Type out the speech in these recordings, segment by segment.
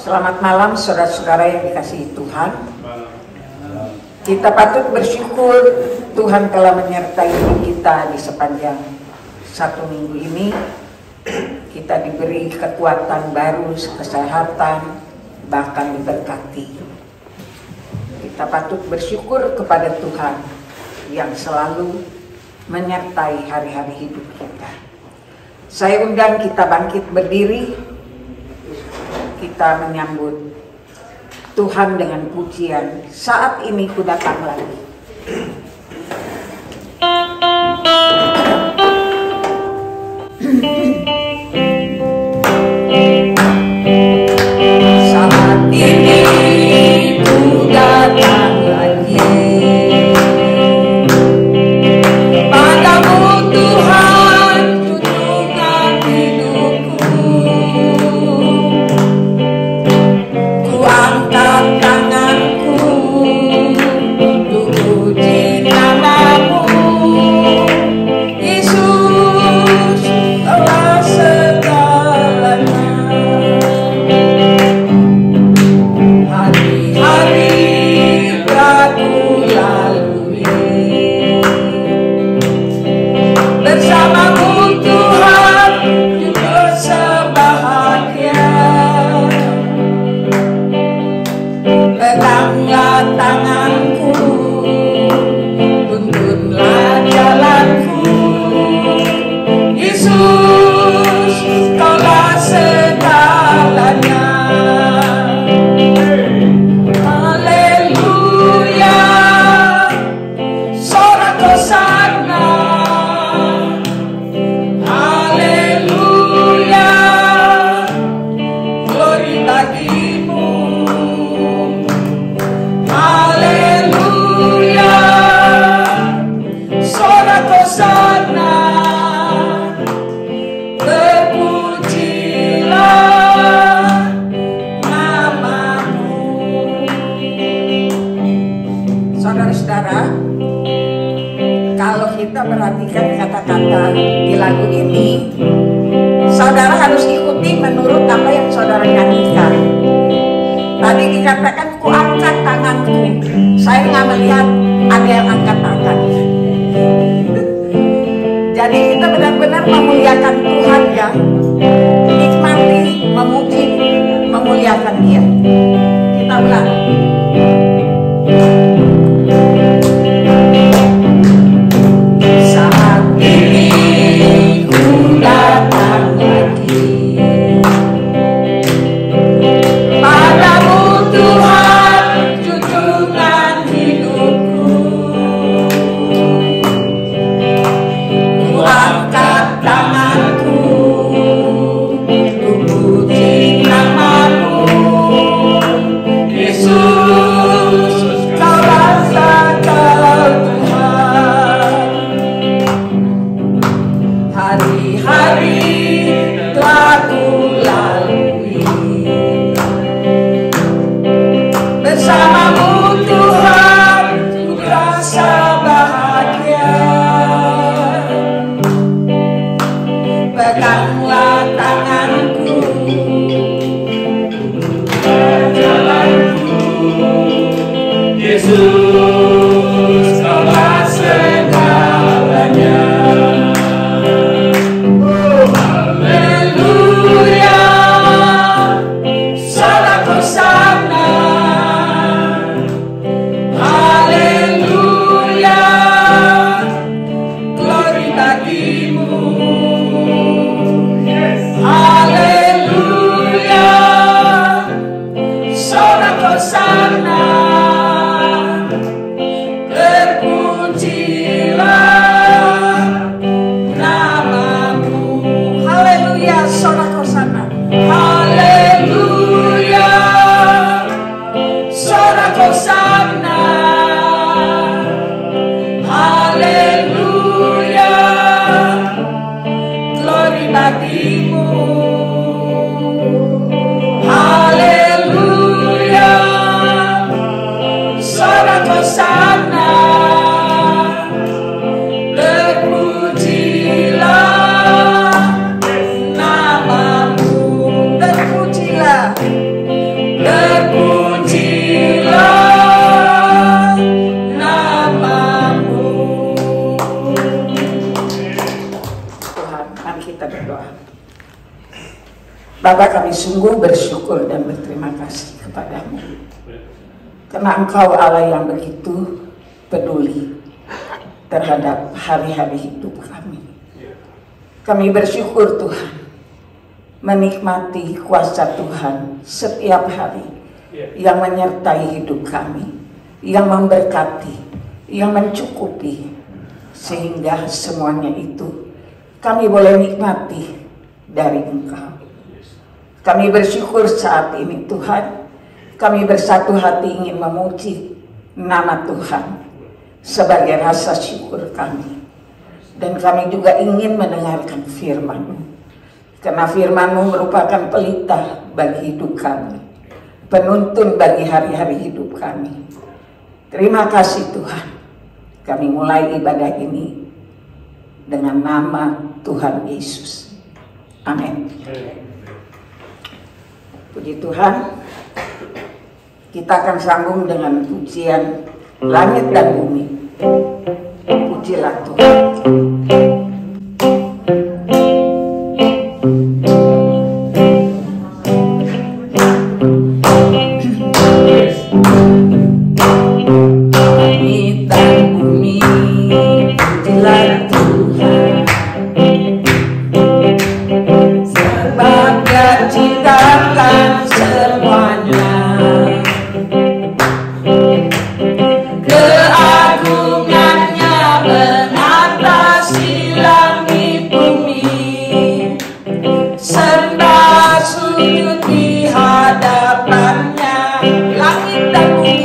Selamat malam saudara-saudara yang dikasihi Tuhan. Kita patut bersyukur Tuhan telah menyertai kita di sepanjang satu minggu ini. Kita diberi kekuatan baru, kesehatan, bahkan diberkati. Kita patut bersyukur kepada Tuhan yang selalu menyertai hari-hari hidup kita. Saya undang kita bangkit berdiri. Kita menyambut Tuhan dengan pujian. Saat ini ku datang lagi. Saat ini ku datang lagi. Padamu Tuhan tunjukkan hidupku. Ku angkat tanganku untuk puji namamu. Yesus telah segalanya. Hari-hari telah ku lalui. Bersamamu Tuhan juga sebahagia. Peganglah tanganku, tuntunlah jalanku. Yesus kaulah segalanya. Haleluya, sorak hosana. Haleluya, glory bagimu. Haleluya, sorak hosana. Terpujilah namamu. Saudara-saudara, kalau kita perhatikan kata-kata di lagu ini, saudara harus ikuti menurut apa yang saudara nyanyikan. Tadi dikatakan ku angkat tanganku. Saya nggak melihat ada yang angkat tangan. Jadi kita benar-benar memuliakan Tuhan ya. Nikmati, memuji, memuliakan Dia. Kita ulang. Saat ini ku datang lagi. Padamu Tuhan junjungan hidupku. Ku angkat tanganku Bapa, kami sungguh bersyukur dan berterima kasih kepadamu, karena Engkau Allah yang begitu peduli terhadap hari-hari hidup kami. Kami bersyukur Tuhan, menikmati kuasa Tuhan setiap hari yang menyertai hidup kami, yang memberkati, yang mencukupi, sehingga semuanya itu kami boleh nikmati dari Engkau. Kami bersyukur saat ini Tuhan, kami bersatu hati ingin memuji nama Tuhan sebagai rasa syukur kami. Dan kami juga ingin mendengarkan firman-Mu, karena firman-Mu merupakan pelita bagi hidup kami, penuntun bagi hari-hari hidup kami. Terima kasih Tuhan, kami mulai ibadah ini dengan nama Tuhan Yesus. Amin. Puji Tuhan, kita akan sambung dengan pujian Langit dan Bumi. Pujilah Tuhan. Langit dan bumi, pujilah Tuhan, sebab Dia ciptakan semuanya. Keagungannya mengatasi langit bumi, sembah sujud di hadapannya. Langit dan bumi,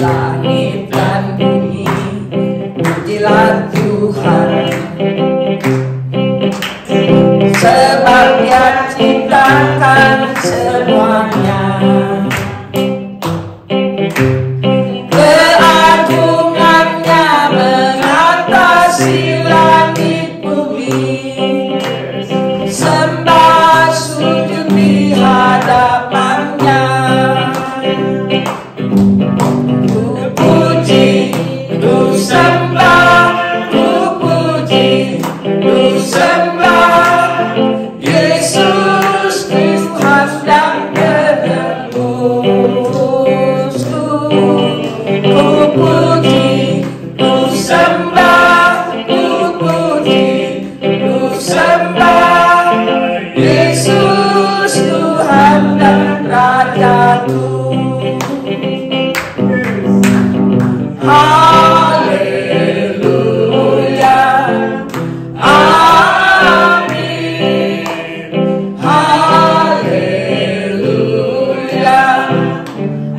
langit dan bumi, pujilah Tuhan, sebab Dia ciptakan semuanya. Keagungannya mengatasi langit bumi, sembah sujud di hadapannya. Ku puji, ku sembah, ku puji, ku sembah Yesus Tuhan dan penebus. Ku puji, ku sembah, ku puji, ku sembah Yesus Tuhan dan Rajaku. Haleluya, amin. Haleluya,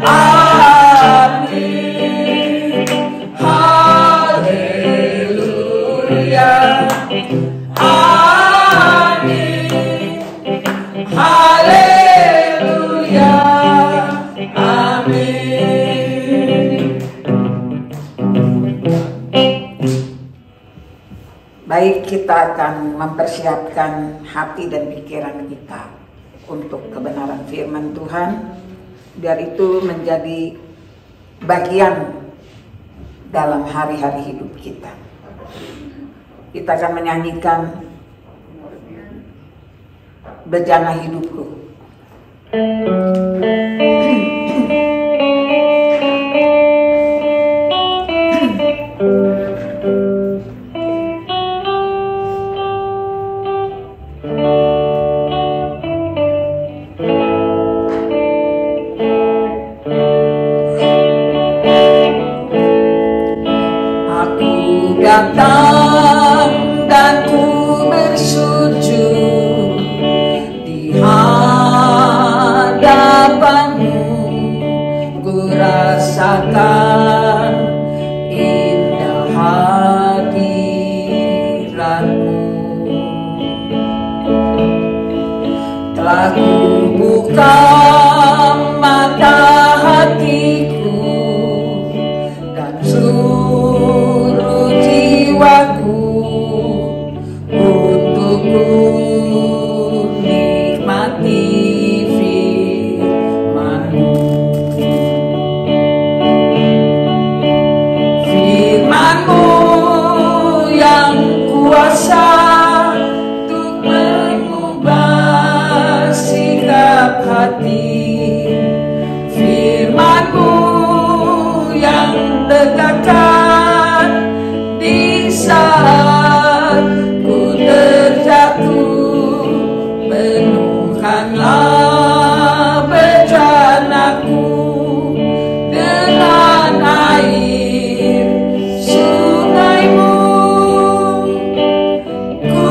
amin. Haleluya, amin. Haleluya, amin. Baik, kita akan mempersiapkan hati dan pikiran kita untuk kebenaran firman Tuhan, biar itu menjadi bagian dalam hari-hari hidup kita. Kita akan menyanyikan Bejana Hidupku. Datang dan ku bersujud di hadapanmu, ku rasakan indah hadiratmu. Telah ku buka mata hatiku dan jiwaku untuk ku nikmati firman-Mu. Firman-Mu yang kuasa untuk mengubah hati, firman-Mu yang tegakkan di saat ku terjatuh. Penuhkanlah bejanaku dengan air sungai-Mu. Ku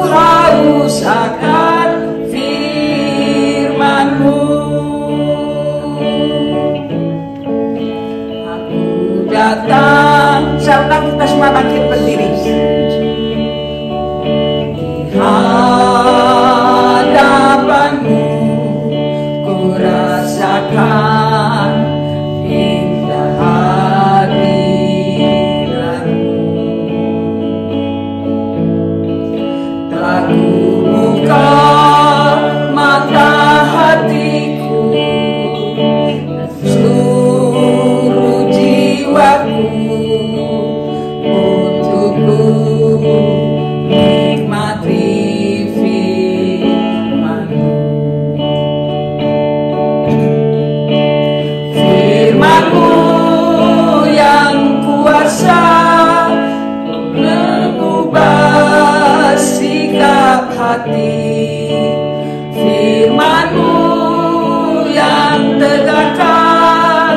haus akan firman-Mu. Aku datang. Saya kita semua bangkit berdiri. Hadapan-Mu ku rasakan indah hadirat-Mu. Telah ku buka mata hatiku, seluruh jiwaku untuk ku nikmati firman-Mu. Firman-Mu yang kuasa mengubah sikap hati, firman-Mu yang tegakkan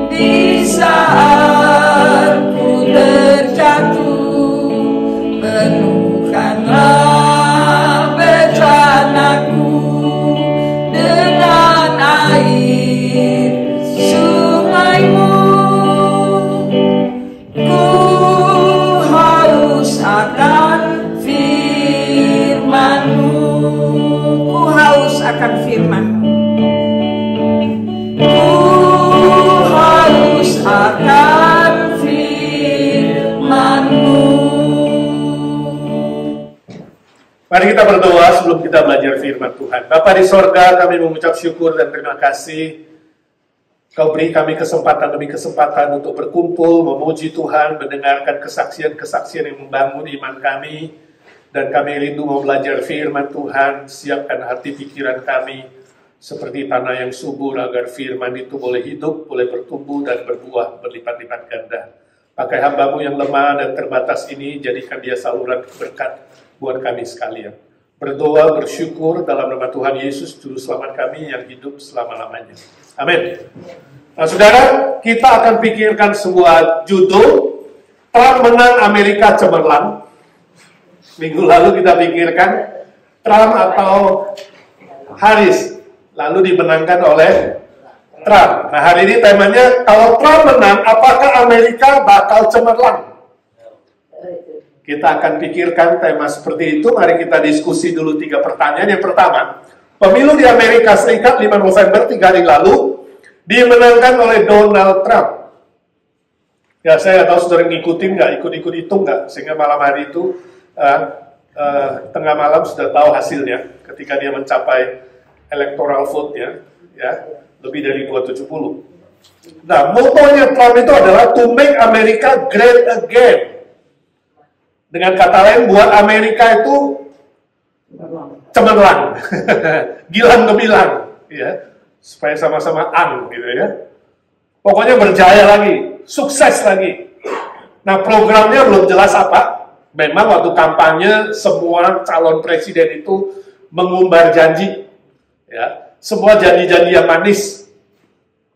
di saat ku terjatuh. Penuhkanlah bejanaku dengan air sungai-Mu. Ku haus akan firman-Mu. Ku haus akan firman-Mu. Ku haus akan firman-Mu. Mari kita berdoa sebelum kita belajar firman Tuhan. Bapa di sorga, kami mengucap syukur dan terima kasih. Kau beri kami kesempatan demi kesempatan untuk berkumpul, memuji Tuhan, mendengarkan kesaksian-kesaksian yang membangun iman kami. Dan kami rindu mau belajar firman Tuhan. Siapkan hati pikiran kami seperti tanah yang subur agar firman itu boleh hidup, boleh bertumbuh dan berbuah berlipat-lipat ganda. Pakai hamba-Mu yang lemah dan terbatas ini, jadikan dia saluran berkat buat kami sekalian. Berdoa, bersyukur dalam nama Tuhan Yesus, Juru Selamat kami yang hidup selama-lamanya. Amin. Nah, saudara, kita akan pikirkan sebuah judul, Trump menang Amerika cemerlang. Minggu lalu kita pikirkan Trump atau Harris, lalu dimenangkan oleh Trump. Nah, hari ini temanya, kalau Trump menang, apakah Amerika bakal cemerlang? Kita akan pikirkan tema seperti itu. Mari kita diskusi dulu 3 pertanyaan. Yang pertama, pemilu di Amerika Serikat 5 November 3 hari lalu dimenangkan oleh Donald Trump. Ya, saya tahu saudara ngikutin nggak, ikut-ikut hitung nggak, sehingga malam hari itu tengah malam sudah tahu hasilnya ketika dia mencapai electoral vote-nya, ya, lebih dari 270. Nah, motonya Trump itu adalah to make America great again. Dengan kata lain, buat Amerika itu cemerlang, gilang gemilang, ya, supaya sama-sama ang, gitu ya. Pokoknya berjaya lagi, sukses lagi. Nah, programnya belum jelas apa. Memang waktu kampanye semua calon presiden itu mengumbar janji, ya, semua janji-janji yang manis.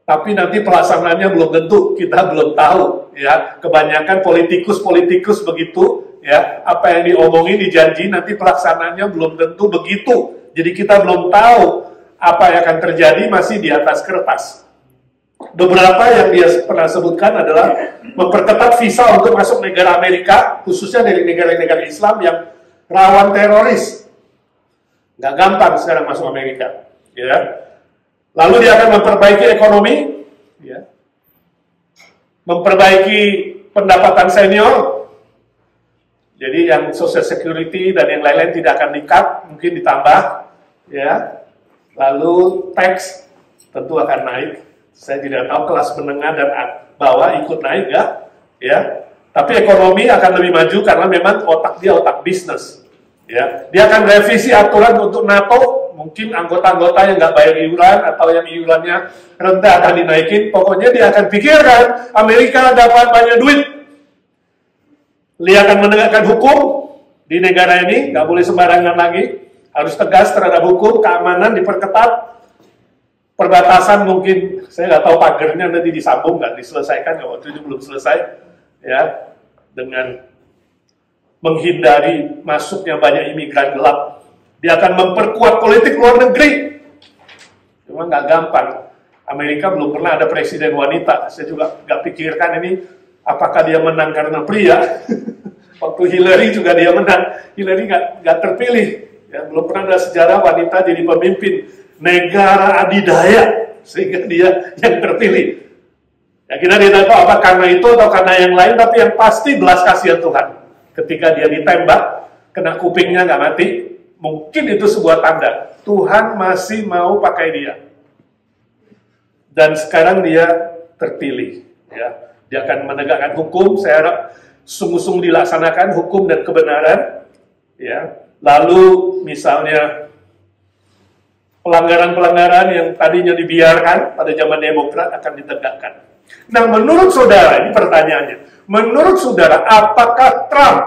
Tapi nanti pelaksanaannya belum tentu, kita belum tahu, ya. Kebanyakan politikus-politikus begitu. Ya, apa yang diomongin di janji nanti pelaksanaannya belum tentu begitu. Jadi kita belum tahu apa yang akan terjadi, masih di atas kertas. Beberapa yang dia pernah sebutkan adalah memperketat visa untuk masuk negara Amerika, khususnya dari negara-negara Islam yang rawan teroris. Nggak gampang sekarang masuk Amerika. Ya. Lalu dia akan memperbaiki ekonomi, ya. Memperbaiki pendapatan senior. Jadi yang social security dan yang lain-lain tidak akan di-cut, mungkin ditambah, ya. Lalu tax tentu akan naik. Saya tidak tahu kelas menengah dan bawah ikut naik nggak, ya. Tapi ekonomi akan lebih maju karena memang otak dia otak bisnis, ya. Dia akan revisi aturan untuk NATO, Mungkin anggota-anggota yang nggak bayar iuran atau yang iurannya rendah akan dinaikin. Pokoknya dia akan pikirkan Amerika dapat banyak duit. Dia akan menegakkan hukum di negara ini, nggak boleh sembarangan lagi. Harus tegas terhadap hukum, keamanan diperketat. Perbatasan mungkin, saya nggak tahu pagernya nanti disambung, nggak diselesaikan, waktu itu belum selesai. Ya, dengan menghindari masuknya banyak imigran gelap. Dia akan memperkuat politik luar negeri. Cuma nggak gampang. Amerika belum pernah ada presiden wanita. Saya juga nggak pikirkan ini apakah dia menang karena pria. Waktu Hillary juga dia menang. Hillary nggak terpilih. Ya, belum pernah ada sejarah wanita jadi pemimpin negara adidaya sehingga dia yang terpilih. Ya, kita tidak tahu apa karena itu atau karena yang lain, tapi yang pasti belas kasihan Tuhan. Ketika dia ditembak, kena kupingnya nggak mati, mungkin itu sebuah tanda Tuhan masih mau pakai dia. Dan sekarang dia terpilih. Ya, dia akan menegakkan hukum. Saya harap sungguh-sungguh dilaksanakan hukum dan kebenaran. Ya, lalu misalnya pelanggaran-pelanggaran yang tadinya dibiarkan pada zaman Demokrat akan ditegakkan. Nah, menurut saudara, ini pertanyaannya. Menurut saudara, apakah Trump,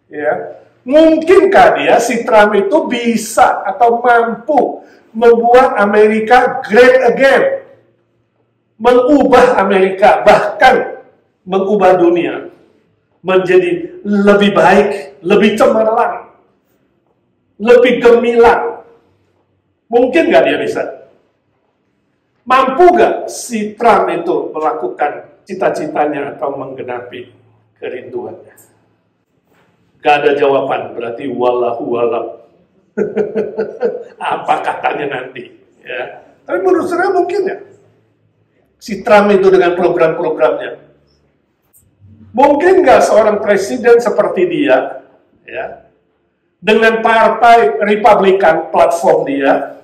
ya, mungkinkah dia, si Trump itu bisa atau mampu membuat Amerika great again? Mengubah Amerika, bahkan mengubah dunia menjadi lebih baik, lebih cemerlang, lebih gemilang. Mungkin nggak dia bisa? Mampu nggak si Trump itu melakukan cita-citanya atau menggenapi kerinduannya? Gak ada jawaban, berarti wallahu alam. Apa katanya nanti? Ya. Tapi menurut saya mungkin ya. Si Trump itu dengan program-programnya. Mungkin nggak seorang presiden seperti dia, ya, dengan partai Republikan platform dia,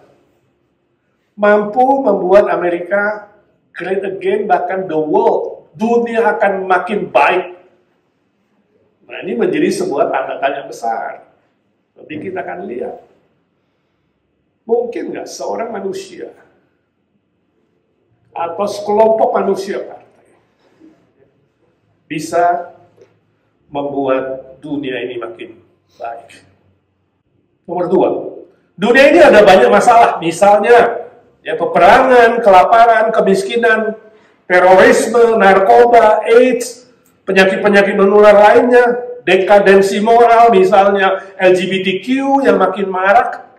mampu membuat Amerika great again, bahkan the world, dunia akan makin baik. Nah, ini menjadi sebuah tanda tanya besar. Nanti kita akan lihat. Mungkin nggak seorang manusia atau sekelompok manusia partai bisa membuat dunia ini makin baik. Nomor 2, dunia ini ada banyak masalah, misalnya ya peperangan, kelaparan, kemiskinan, terorisme, narkoba, AIDS, penyakit-penyakit menular lainnya, dekadensi moral, misalnya LGBTQ yang makin marak,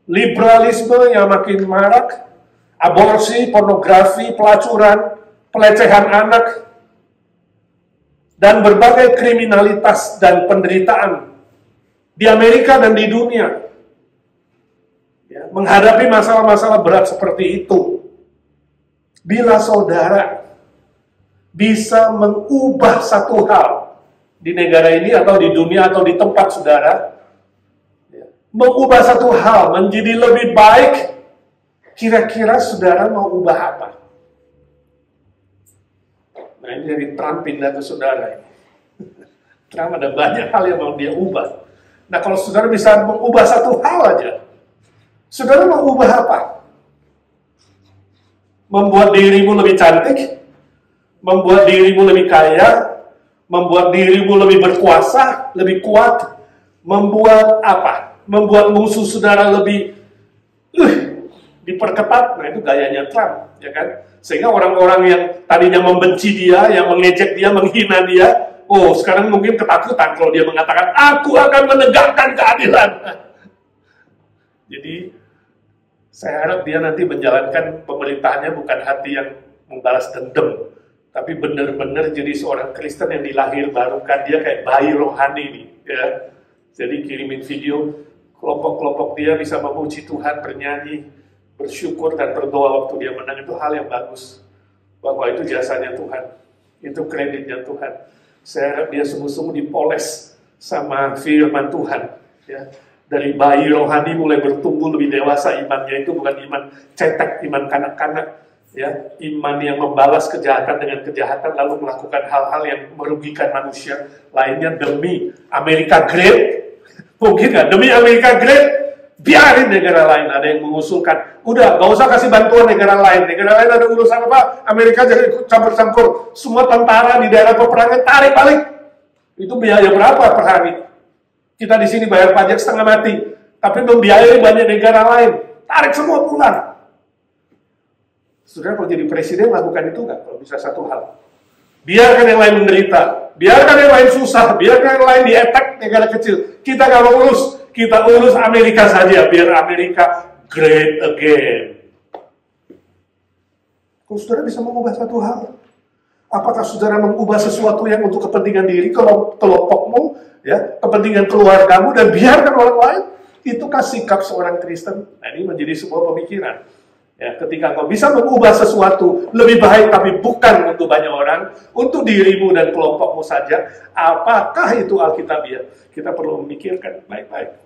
liberalisme yang makin marak, aborsi, pornografi, pelacuran, pelecehan anak, dan berbagai kriminalitas dan penderitaan di Amerika dan di dunia. Ya, menghadapi masalah-masalah berat seperti itu, bila saudara bisa mengubah satu hal di negara ini atau di dunia atau di tempat saudara, ya, mengubah satu hal menjadi lebih baik, kira-kira saudara mau ubah apa? Nah, ini dari Trump pindah ke saudara ini. Trump ada banyak hal yang mau dia ubah. Nah, kalau saudara bisa mengubah satu hal aja, saudara mau ubah apa? Membuat dirimu lebih cantik, membuat dirimu lebih kaya, membuat dirimu lebih berkuasa, lebih kuat, membuat apa? Membuat musuh saudara lebih diperketat. Nah, itu gayanya Trump, ya kan? Sehingga orang-orang yang tadinya membenci dia, yang mengejek dia, menghina dia, oh, sekarang mungkin ketakutan kalau dia mengatakan, aku akan menegakkan keadilan. Jadi, saya harap dia nanti menjalankan pemerintahannya bukan hati yang membalas dendam, tapi benar-benar jadi seorang Kristen yang dilahir barukan. Dia kayak bayi rohani nih, ya. Jadi kirimin video, kelompok-kelompok dia bisa memuji Tuhan, bernyanyi, bersyukur dan berdoa waktu dia menang. Itu hal yang bagus, bahwa itu jasanya Tuhan, itu kreditnya Tuhan. Saya harap dia sungguh-sungguh dipoles sama firman Tuhan, ya. Dari bayi rohani mulai bertumbuh lebih dewasa imannya, itu bukan iman cetek, iman kanak-kanak, ya, iman yang membalas kejahatan dengan kejahatan lalu melakukan hal-hal yang merugikan manusia lainnya demi Amerika Great. Mungkin nggak? Demi Amerika Great, Biarin negara lain, ada yang mengusulkan, udah gak usah kasih bantuan negara lain ada urusan apa, Amerika jadi ikut campur-campur, semua tentara di daerah peperangan tarik balik. Itu biaya berapa per hari? Kita di sini bayar pajak setengah mati, tapi membiayai banyak negara lain, tarik semua pulang. Saudara kalau jadi presiden lakukan itu nggak? Kalau bisa satu hal, biarkan yang lain menderita, biarkan yang lain susah, biarkan yang lain di-attack negara kecil. Kita nggak mau urus. Kita urus Amerika saja, biar Amerika great again. Kalau saudara bisa mengubah satu hal, apakah saudara mengubah sesuatu yang untuk kepentingan diri, kelompokmu, ya, kepentingan keluargamu, dan biarkan orang lain? Itukah sikap seorang Kristen? Nah, ini menjadi sebuah pemikiran. Ya, ketika kau bisa mengubah sesuatu lebih baik, tapi bukan untuk banyak orang, untuk dirimu dan kelompokmu saja, apakah itu Alkitabiah? Kita perlu memikirkan baik-baik.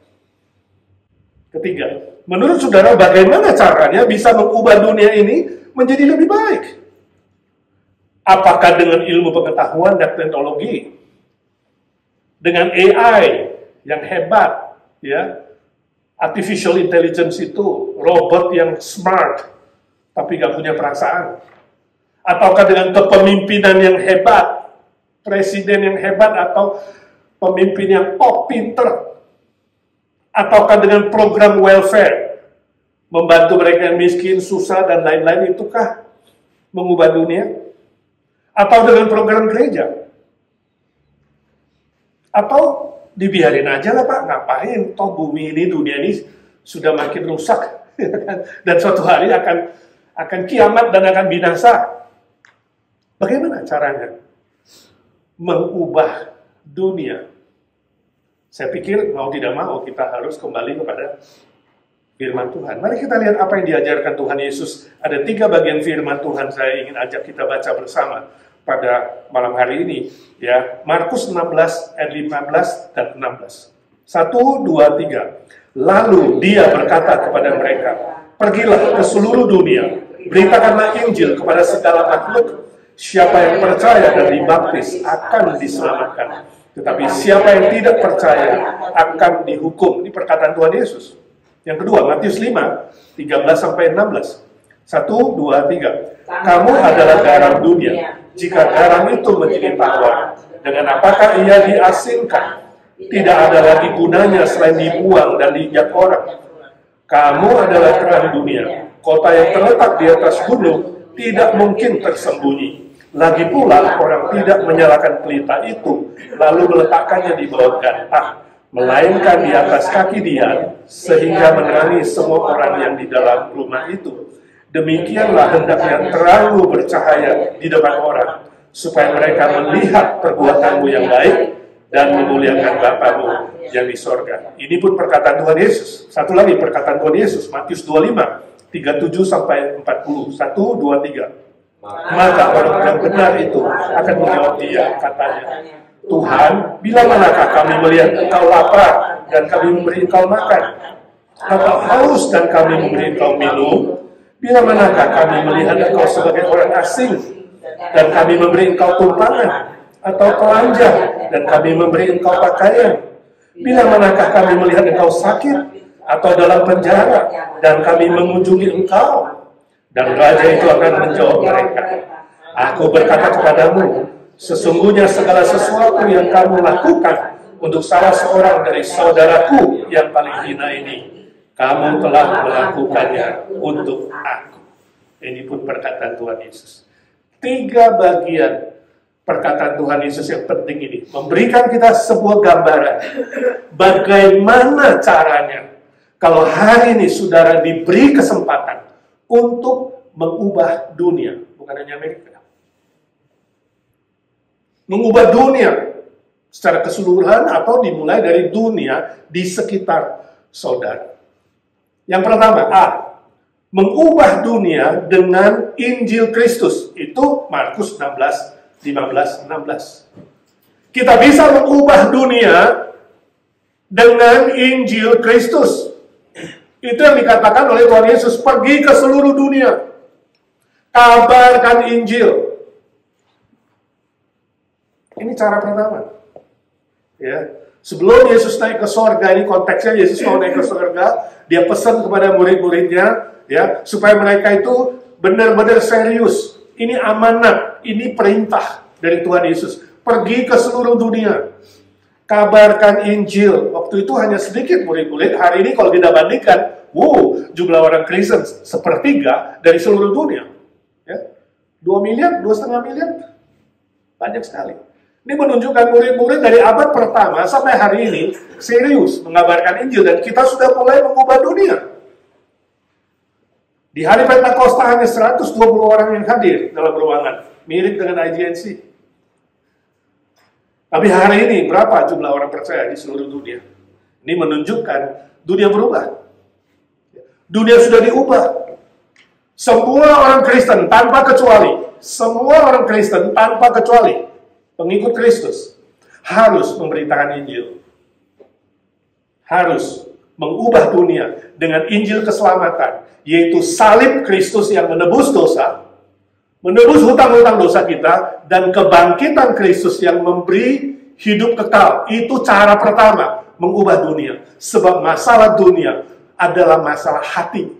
Ketiga, menurut saudara bagaimana caranya bisa mengubah dunia ini menjadi lebih baik? Apakah dengan ilmu pengetahuan dan teknologi? Dengan AI yang hebat, ya, artificial intelligence itu, robot yang smart, tapi gak punya perasaan? Ataukah dengan kepemimpinan yang hebat, presiden yang hebat, atau pemimpin yang pinter? Ataukah dengan program welfare, membantu mereka yang miskin, susah, dan lain-lain, itukah mengubah dunia? Atau dengan program gereja? Atau dibiarin aja lah Pak, ngapain? Toh bumi ini, dunia ini sudah makin rusak, dan suatu hari akan kiamat dan akan binasa. Bagaimana caranya mengubah dunia? Saya pikir mau tidak mau kita harus kembali kepada firman Tuhan. Mari kita lihat apa yang diajarkan Tuhan Yesus. Ada 3 bagian firman Tuhan saya ingin ajak kita baca bersama pada malam hari ini. Ya, Markus 16 ayat 15 dan 16. 1, 2, 3. Lalu dia berkata kepada mereka, pergilah ke seluruh dunia, beritakanlah Injil kepada segala makhluk. Siapa yang percaya dan dibaptis akan diselamatkan. Tetapi siapa yang tidak percaya akan dihukum. Ini perkataan Tuhan Yesus. Yang kedua, Matius 5, 13-16. 1, 2, 3. Kamu adalah garam dunia. Jika garam itu menjadi tawar, dengan apakah ia diasinkan? Tidak ada lagi gunanya selain dibuang dan diinjak orang. Kamu adalah terang dunia. Kota yang terletak di atas gunung tidak mungkin tersembunyi. Lagi pula orang tidak menyalakan pelita itu lalu meletakkannya di bawah gantang, melainkan di atas kaki dia sehingga menerangi semua orang yang di dalam rumah itu. Demikianlah hendaknya terangmu bercahaya di depan orang, supaya mereka melihat perbuatanmu yang baik dan memuliakan Bapamu yang di sorga. Ini pun perkataan Tuhan Yesus. Satu lagi perkataan Tuhan Yesus, Matius 25, 37-40. 1, 2, 3. Maka orang yang benar itu akan menjawab dia, katanya, Tuhan, bila manakah kami melihat engkau lapar dan kami memberi engkau makan, atau haus dan kami memberi engkau minum? Bila manakah kami melihat engkau sebagai orang asing dan kami memberi engkau tumpangan, atau telanjang dan kami memberi engkau pakaian? Bila manakah kami melihat engkau sakit atau dalam penjara dan kami mengunjungi engkau? Dan raja itu akan menjawab mereka, aku berkata kepadamu, sesungguhnya segala sesuatu yang kamu lakukan untuk salah seorang dari saudaraku yang paling hina ini, kamu telah melakukannya untuk aku. Ini pun perkataan Tuhan Yesus. 3 bagian perkataan Tuhan Yesus yang penting ini memberikan kita sebuah gambaran bagaimana caranya kalau hari ini saudara diberi kesempatan untuk mengubah dunia, bukan hanya Amerika. Mengubah dunia secara keseluruhan atau dimulai dari dunia di sekitar saudara. Yang pertama, mengubah dunia dengan Injil Kristus. Itu Markus 16, 15, 16. Kita bisa mengubah dunia dengan Injil Kristus. Itu yang dikatakan oleh Tuhan Yesus, pergi ke seluruh dunia, kabarkan Injil. Ini cara pertama. Ya, Sebelum Yesus naik ke sorga, ini konteksnya Yesus mau naik ke sorga, dia pesan kepada murid-muridnya, ya, supaya mereka itu benar-benar serius. Ini amanat, ini perintah dari Tuhan Yesus. Pergi ke seluruh dunia, kabarkan Injil. Waktu itu hanya sedikit murid-murid. Hari ini kalau kita bandingkan, jumlah orang Kristen sepertiga dari seluruh dunia. Ya, 2 miliar, 2,5 miliar, banyak sekali. Ini menunjukkan murid-murid dari abad pertama sampai hari ini serius mengabarkan Injil, dan kita sudah mulai mengubah dunia. Di hari Pentakosta hanya 120 orang yang hadir dalam ruangan, mirip dengan IGNC. Tapi hari ini berapa jumlah orang percaya di seluruh dunia? Ini menunjukkan dunia berubah. Dunia sudah diubah. Semua orang Kristen tanpa kecuali, pengikut Kristus harus memberitakan Injil. Harus mengubah dunia dengan Injil keselamatan, yaitu salib Kristus yang menebus dosa, menebus hutang-hutang dosa kita, dan kebangkitan Kristus yang memberi hidup kekal. Itu cara pertama mengubah dunia. Sebab masalah dunia adalah masalah hati.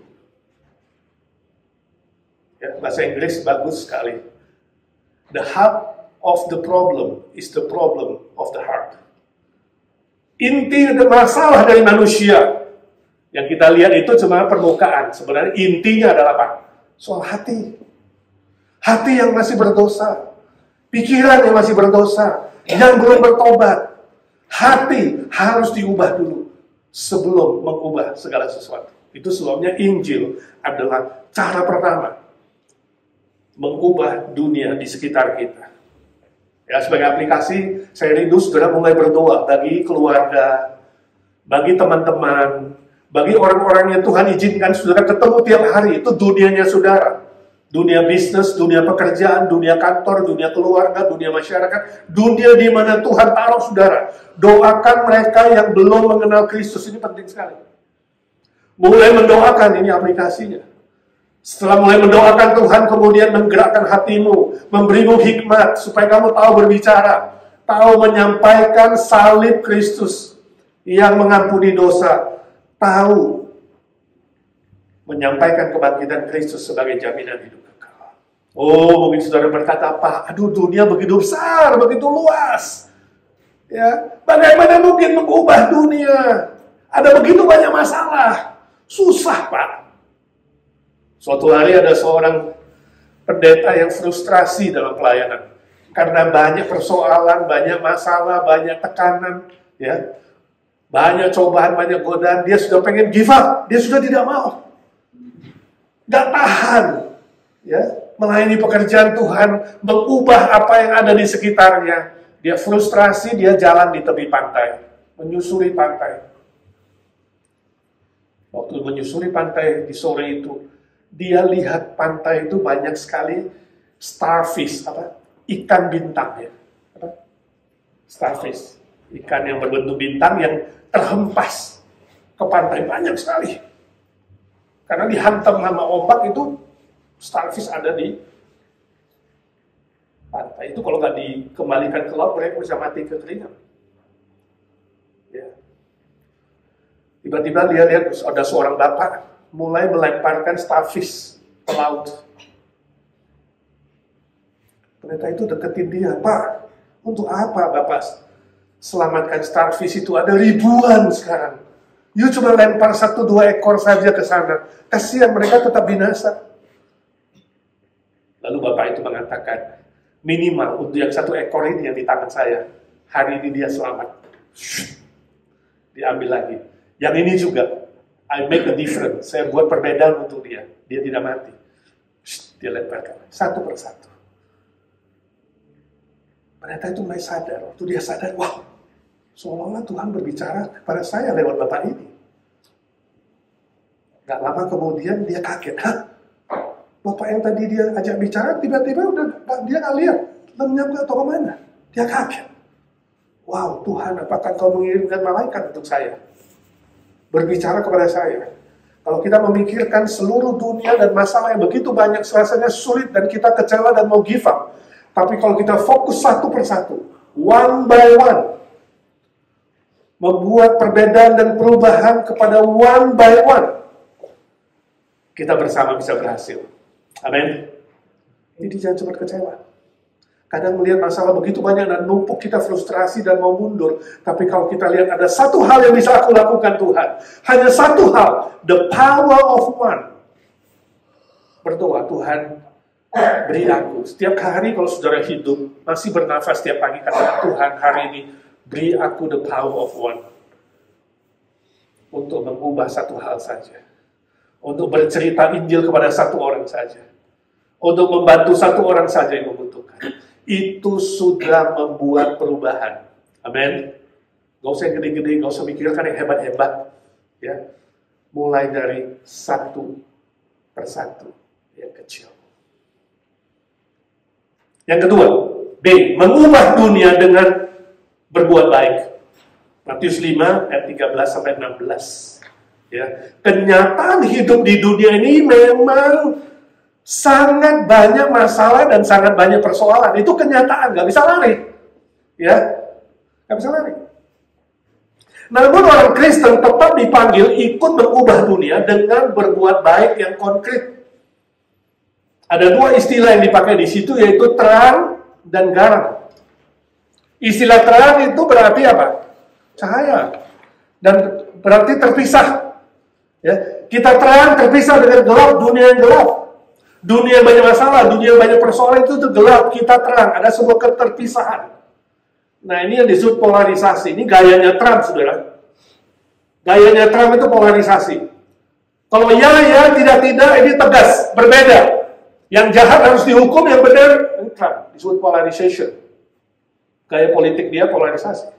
Ya, bahasa Inggris bagus sekali. The heart of the problem is the problem of the heart. Inti masalah dari manusia yang kita lihat itu cuma permukaan. Sebenarnya intinya adalah apa? Soal hati. Hati yang masih berdosa. Pikiran yang masih berdosa. Yang belum bertobat. Hati harus diubah dulu sebelum mengubah segala sesuatu. Itu sebabnya Injil adalah cara pertama mengubah dunia di sekitar kita. Ya, sebagai aplikasi, saya rindu saudara mulai berdoa bagi keluarga, bagi teman-teman, bagi orang-orang yang Tuhan izinkan saudara ketemu tiap hari. Itu dunianya saudara. Dunia bisnis, dunia pekerjaan, dunia kantor, dunia keluarga, dunia masyarakat, dunia di mana Tuhan taruh saudara. Doakan mereka yang belum mengenal Kristus, ini penting sekali. Mulai mendoakan, ini aplikasinya. Setelah mulai mendoakan, Tuhan kemudian menggerakkan hatimu, memberimu hikmat supaya kamu tahu berbicara, tahu menyampaikan salib Kristus yang mengampuni dosa, tahu menyampaikan kebangkitan Kristus sebagai jaminan hidup kekal. Oh, mungkin saudara berkata, Pak, aduh dunia begitu besar, begitu luas. Ya, bagaimana mungkin mengubah dunia? Ada begitu banyak masalah. Susah, Pak. Suatu hari ada seorang pendeta yang frustrasi dalam pelayanan. Karena banyak persoalan, banyak masalah, banyak tekanan, ya, banyak cobaan, banyak godaan. Dia sudah pengen give up, dia sudah tidak mau. Gak tahan, ya, melayani pekerjaan Tuhan, mengubah apa yang ada di sekitarnya. Dia frustrasi, dia jalan di tepi pantai, menyusuri pantai. Waktu menyusuri pantai di sore itu, dia lihat pantai itu banyak sekali starfish, ikan bintang, ya, starfish, ikan yang berbentuk bintang yang terhempas ke pantai, banyak sekali. Karena dihantam sama ombak itu, starfish ada di pantai. Itu kalau nggak dikembalikan ke laut, mereka bisa mati kekeringan. Ya. Tiba-tiba dia lihat ada seorang bapak mulai melemparkan starfish ke laut. Pendeta itu deketin dia, Pak, untuk apa Bapak selamatkan starfish itu? Ada ribuan sekarang. You cuma lempar 1-2 ekor saja ke sana. Kasihan, mereka tetap binasa. Lalu Bapak itu mengatakan, minimal untuk yang 1 ekor ini yang di tangan saya, hari ini dia selamat. Diambil lagi. Yang ini juga, I make a difference. Saya buat perbedaan untuk dia. Dia tidak mati. Dia lemparkan satu persatu. Pendeta itu mulai sadar. Waktu dia sadar, wow, seolah-olah Tuhan berbicara kepada saya lewat Bapak ini. Gak lama kemudian dia kaget. Hah? Bapak yang tadi dia ajak bicara, tiba-tiba udah dia gak lihat. Lenyap ke atau kemana? Dia kaget. Wow, Tuhan, apakah kau mengirimkan malaikat untuk saya? Berbicara kepada saya. Kalau kita memikirkan seluruh dunia dan masalah yang begitu banyak, rasanya sulit dan kita kecewa dan mau give up. Tapi kalau kita fokus satu persatu, one by one, membuat perbedaan dan perubahan kepada one by one, kita bersama bisa berhasil. Amin. Jadi jangan cepat kecewa. Kadang melihat masalah begitu banyak dan numpuk, kita frustrasi dan mau mundur. Tapi kalau kita lihat ada satu hal yang bisa aku lakukan Tuhan. Hanya satu hal. The power of one. Berdoa, Tuhan beri aku. Setiap hari kalau saudara hidup, masih bernafas setiap pagi, katakan Tuhan hari ini, beri aku the power of one. Untuk mengubah satu hal saja. Untuk bercerita Injil kepada satu orang saja. Untuk membantu satu orang saja yang membutuhkan. Itu sudah membuat perubahan. Amin. Gak usah yang gede-gede, gak usah mikirkan yang hebat-hebat. Ya. Mulai dari satu persatu yang kecil. Yang kedua, B. Mengubah dunia dengan berbuat baik. Matius 5 ayat 13-16. Ya. Kenyataan hidup di dunia ini memang sangat banyak masalah dan sangat banyak persoalan. Itu kenyataan, nggak bisa lari. Ya, nggak bisa lari. Namun orang Kristen tetap dipanggil ikut mengubah dunia dengan berbuat baik yang konkret. Ada dua istilah yang dipakai di situ, yaitu terang dan garam. Istilah terang itu berarti apa? Cahaya. Dan berarti terpisah. Ya, kita terang terpisah dengan gelap, dunia yang gelap. Dunia yang banyak masalah, dunia yang banyak persoalan itu gelap, kita terang. Ada sebuah keterpisahan. Nah ini yang disebut polarisasi. Ini gayanya Trump, saudara. Gayanya Trump itu polarisasi. Kalau ya, tidak, ini tegas, berbeda. Yang jahat harus dihukum, yang benar, ini Trump. Disebut polarization. Gaya politik dia polarisasi.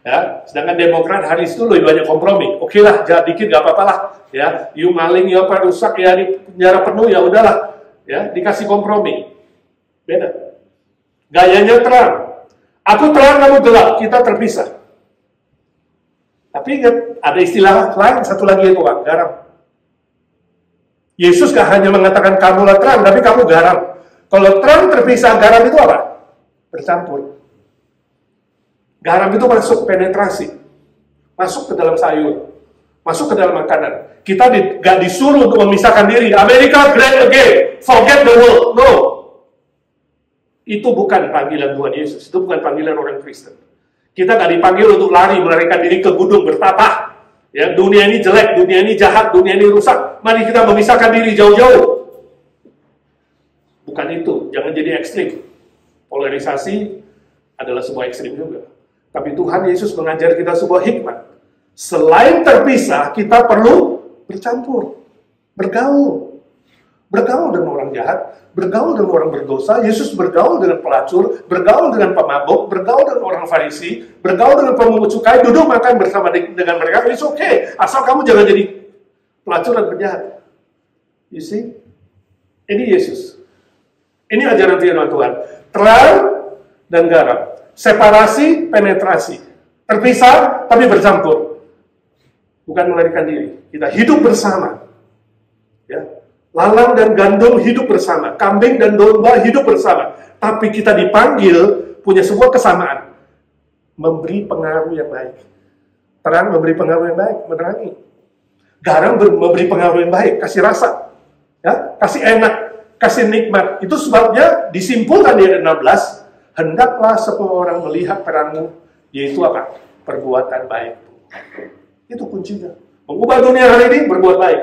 Ya, sedangkan Demokrat hari itu lebih banyak kompromi. Oke lah, jahat dikit gak apa-apa lah. Ya, you maling, you apa rusak, ya di penjara penuh, ya udahlah. Ya, dikasih kompromi. Beda. Gayanya terang. Aku terang, kamu gelap, kita terpisah. Tapi ingat, ada istilah lain, satu lagi itu Pak, garam. Yesus gak hanya mengatakan kamulah terang, tapi kamu garam. Kalau terang terpisah, garam itu apa? Bercampur. Garam itu masuk penetrasi, masuk ke dalam sayur, masuk ke dalam makanan. Kita gak disuruh untuk memisahkan diri. America great again, forget the world. No, itu bukan panggilan Tuhan Yesus. Itu bukan panggilan orang Kristen. Kita gak dipanggil untuk lari, melarikan diri ke gunung bertapah. Ya, dunia ini jelek, dunia ini jahat, dunia ini rusak. Mari kita memisahkan diri jauh-jauh. Bukan itu. Jangan jadi ekstrim. Polarisasi adalah sebuah ekstrim juga. Tapi Tuhan Yesus mengajar kita sebuah hikmat. Selain terpisah, kita perlu bercampur, bergaul. Bergaul dengan orang jahat, bergaul dengan orang berdosa. Yesus bergaul dengan pelacur, bergaul dengan pemabuk, bergaul dengan orang Farisi, bergaul dengan pemungut cukai, duduk makan bersama dengan mereka. It's okay, asal kamu jangan jadi pelacur dan penjahat. You see? Ini Yesus. Ini ajaran firman Tuhan. Terang dan garam. Separasi, penetrasi. Terpisah, tapi bercampur. Bukan melarikan diri. Kita hidup bersama. Ya. Lalang dan gandum hidup bersama. Kambing dan domba hidup bersama. Tapi kita dipanggil punya sebuah kesamaan. Memberi pengaruh yang baik. Terang memberi pengaruh yang baik. Menerangi. Garam memberi pengaruh yang baik. Kasih rasa. Ya. Kasih enak. Kasih nikmat. Itu sebabnya disimpulkan di ayat 16. Hendaklah semua orang melihat terangmu, yaitu apa? Perbuatan baik. Itu kuncinya. Mengubah dunia hari ini, berbuat baik.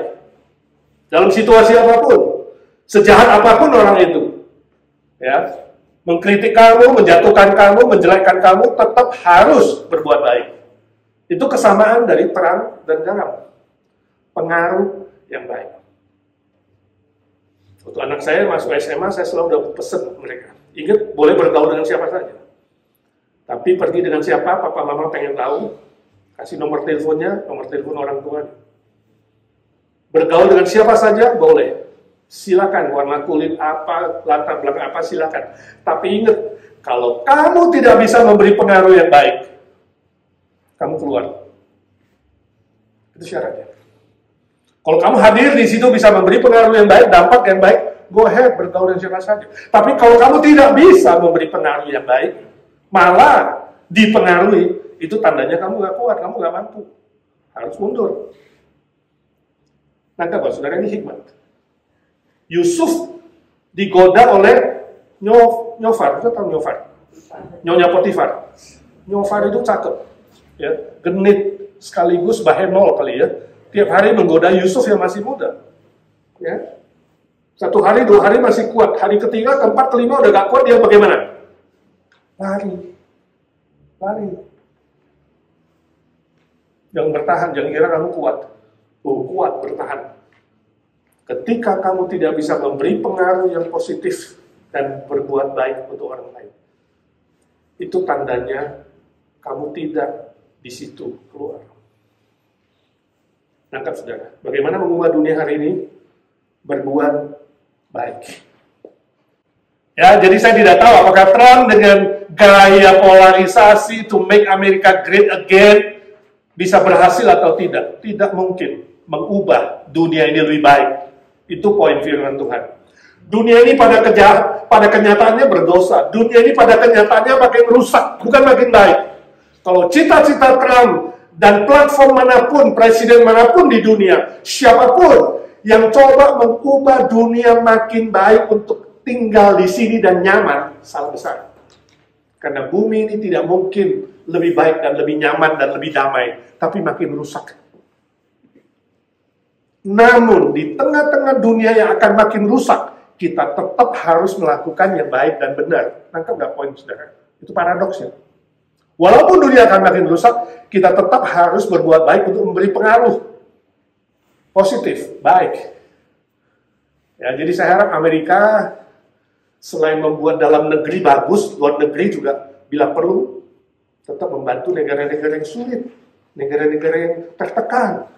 Dalam situasi apapun. Sejahat apapun orang itu. Ya, mengkritik kamu, menjatuhkan kamu, menjelekkan kamu, tetap harus berbuat baik. Itu kesamaan dari terang dan garam. Pengaruh yang baik. Waktu anak saya masuk SMA, saya selalu udah pesen mereka. Ingat, boleh bergaul dengan siapa saja. Tapi pergi dengan siapa, papa mama pengen tahu. Kasih nomor teleponnya, nomor telepon orang tua. Bergaul dengan siapa saja, boleh. Silakan, warna kulit apa, latar belakang apa, silakan. Tapi ingat, kalau kamu tidak bisa memberi pengaruh yang baik, kamu keluar. Itu syaratnya. Kalau kamu hadir di situ bisa memberi pengaruh yang baik, dampak yang baik, go ahead, bergaul dengan siapa saja. Tapi kalau kamu tidak bisa memberi pengaruh yang baik, malah dipengaruhi, itu tandanya kamu gak kuat, kamu gak mampu. Harus mundur. Nangkap gak, saudara? Ini hikmat. Yusuf digoda oleh Nyofar, kita tahu Nyofar? Nyonya Potifar. Nyofar itu cakep, ya, genit sekaligus bahenol kali ya. Tiap hari menggoda Yusuf yang masih muda. Ya. 1 hari, 2 hari masih kuat. Hari ketiga, keempat, kelima udah gak kuat, dia bagaimana? Lari. Jangan bertahan, jangan kira kamu kuat. Kuat bertahan. Ketika kamu tidak bisa memberi pengaruh yang positif dan berbuat baik untuk orang lain, itu tandanya kamu tidak di situ keluar. Nangkap, saudara? Bagaimana mengubah dunia hari ini? Berbuat baik. Ya, jadi saya tidak tahu apakah Trump dengan gaya polarisasi to make America great again bisa berhasil atau tidak. Tidak mungkin mengubah dunia ini lebih baik. Itu poin firman Tuhan. Dunia ini pada kenyataannya berdosa. Dunia ini pada kenyataannya makin rusak, bukan makin baik. Kalau cita-cita Trump dan platform manapun, presiden manapun di dunia, siapapun yang coba mengubah dunia makin baik untuk tinggal di sini dan nyaman, salah besar. Karena bumi ini tidak mungkin lebih baik dan lebih nyaman dan lebih damai, tapi makin rusak. Namun di tengah-tengah dunia yang akan makin rusak, kita tetap harus melakukan yang baik dan benar. Nangkap nggak poin, saudara? Itu paradoks ya. Walaupun dunia akan makin rusak, kita tetap harus berbuat baik untuk memberi pengaruh positif, baik. Ya, jadi saya harap Amerika selain membuat dalam negeri bagus, luar negeri juga bila perlu tetap membantu negara-negara yang sulit, negara-negara yang tertekan.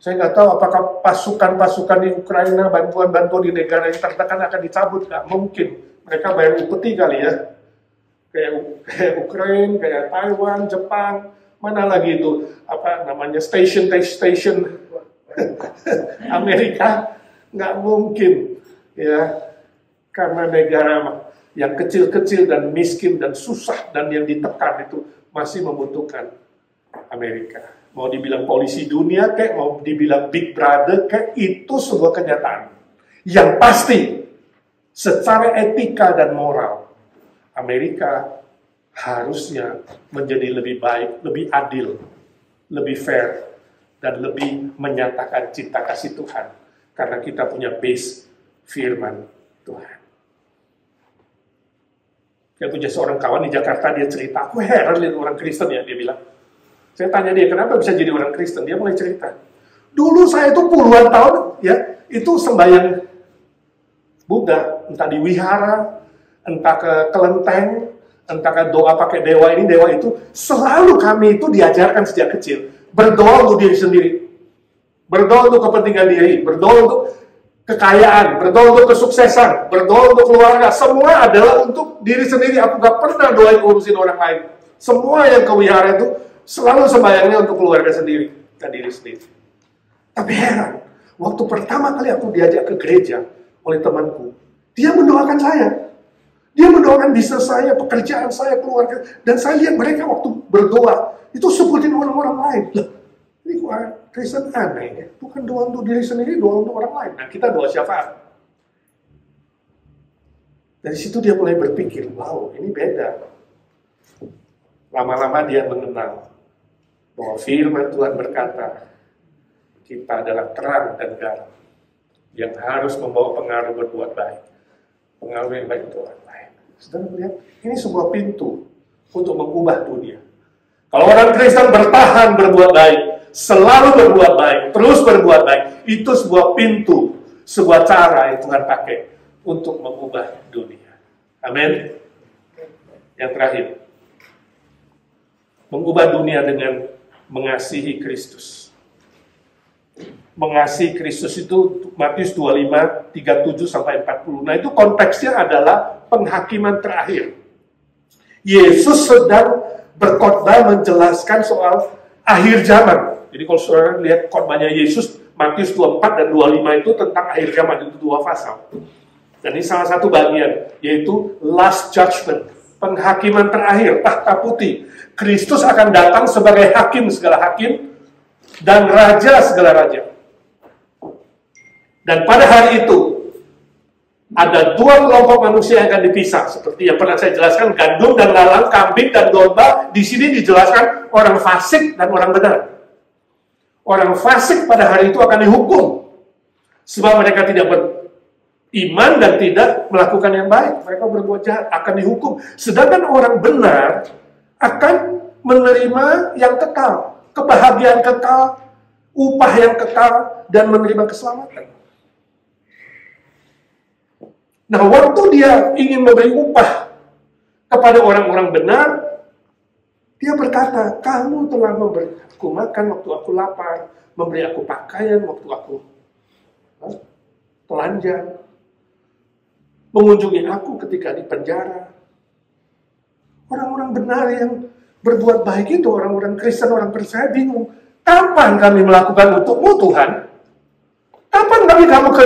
Saya nggak tahu apakah pasukan-pasukan di Ukraina, bantuan-bantuan di negara yang tertekan akan dicabut. Nggak mungkin. Mereka bayar upeti kali ya. Kayak Ukraina, kayak Taiwan, Jepang, mana lagi itu, apa namanya, station Amerika, nggak mungkin. Ya, karena negara yang kecil-kecil dan miskin dan susah dan yang ditekan itu masih membutuhkan Amerika. Mau dibilang polisi dunia, kayak mau dibilang Big Brother, kayak itu sebuah kenyataan. Yang pasti, secara etika dan moral, Amerika harusnya menjadi lebih baik, lebih adil, lebih fair, dan lebih menyatakan cinta kasih Tuhan. Karena kita punya base firman Tuhan. Saya punya seorang kawan di Jakarta, dia cerita, aku heran lihat orang Kristen ya, dia bilang. Saya tanya dia, kenapa bisa jadi orang Kristen? Dia mulai cerita. Dulu saya itu puluhan tahun, ya, itu sembahyang Buddha, entah di wihara, entah ke kelenteng, entah ke doa pakai dewa ini, dewa itu. Selalu kami itu diajarkan sejak kecil. Berdoa untuk diri sendiri. Berdoa untuk kepentingan diri. Berdoa untuk kekayaan. Berdoa untuk kesuksesan. Berdoa untuk keluarga. Semua adalah untuk diri sendiri. Aku gak pernah doain urusin orang lain. Semua yang ke wihara itu selalu sembahyangnya untuk keluarga sendiri dan diri sendiri. Tapi heran, waktu pertama kali aku diajak ke gereja oleh temanku, dia mendoakan saya. Dia mendoakan bisnis saya, pekerjaan saya, keluarga. Dan saya lihat mereka waktu berdoa, itu sebutin orang-orang lain. Loh, ini kok Kristen aneh ya? Bukan doa untuk diri sendiri, doa untuk orang lain. Nah, kita doa syafaat. Dari situ dia mulai berpikir, wow, ini beda. Lama-lama dia mengenal bahwa firman Tuhan berkata, kita adalah terang dan garam yang harus membawa pengaruh berbuat baik. Pengaruh yang baik untuk orang lain. Saudara melihat, ini sebuah pintu untuk mengubah dunia. Kalau orang Kristen bertahan berbuat baik, selalu berbuat baik, terus berbuat baik, itu sebuah pintu, sebuah cara yang Tuhan pakai untuk mengubah dunia. Amin. Yang terakhir, mengubah dunia dengan mengasihi Kristus. Mengasihi Kristus itu Matius 25, 37-40. Nah, itu konteksnya adalah penghakiman terakhir. Yesus sedang berkhotbah menjelaskan soal akhir zaman. Jadi kalau saudara lihat khotbahnya Yesus, Matius 24 dan 25 itu tentang akhir zaman, itu 2 pasal. Dan ini salah satu bagian, yaitu Last Judgment, penghakiman terakhir, tahta putih. Kristus akan datang sebagai hakim segala hakim dan raja segala raja. Dan pada hari itu ada dua kelompok manusia yang akan dipisah, seperti yang pernah saya jelaskan, gandum dan lalang, kambing dan domba. Di sini dijelaskan orang fasik dan orang benar. Orang fasik pada hari itu akan dihukum, sebab mereka tidak beriman dan tidak melakukan yang baik. Mereka berbuat jahat, akan dihukum. Sedangkan orang benar akan menerima yang kekal, kebahagiaan kekal, upah yang kekal, dan menerima keselamatan. Nah, waktu dia ingin memberi upah kepada orang-orang benar, dia berkata, kamu telah memberi aku makan waktu aku lapar, memberi aku pakaian waktu aku telanjang, mengunjungi aku ketika di penjara. Orang-orang benar yang berbuat baik itu, orang-orang Kristen, orang percaya bingung. Kapan kami melakukan untukmu, Tuhan? Kapan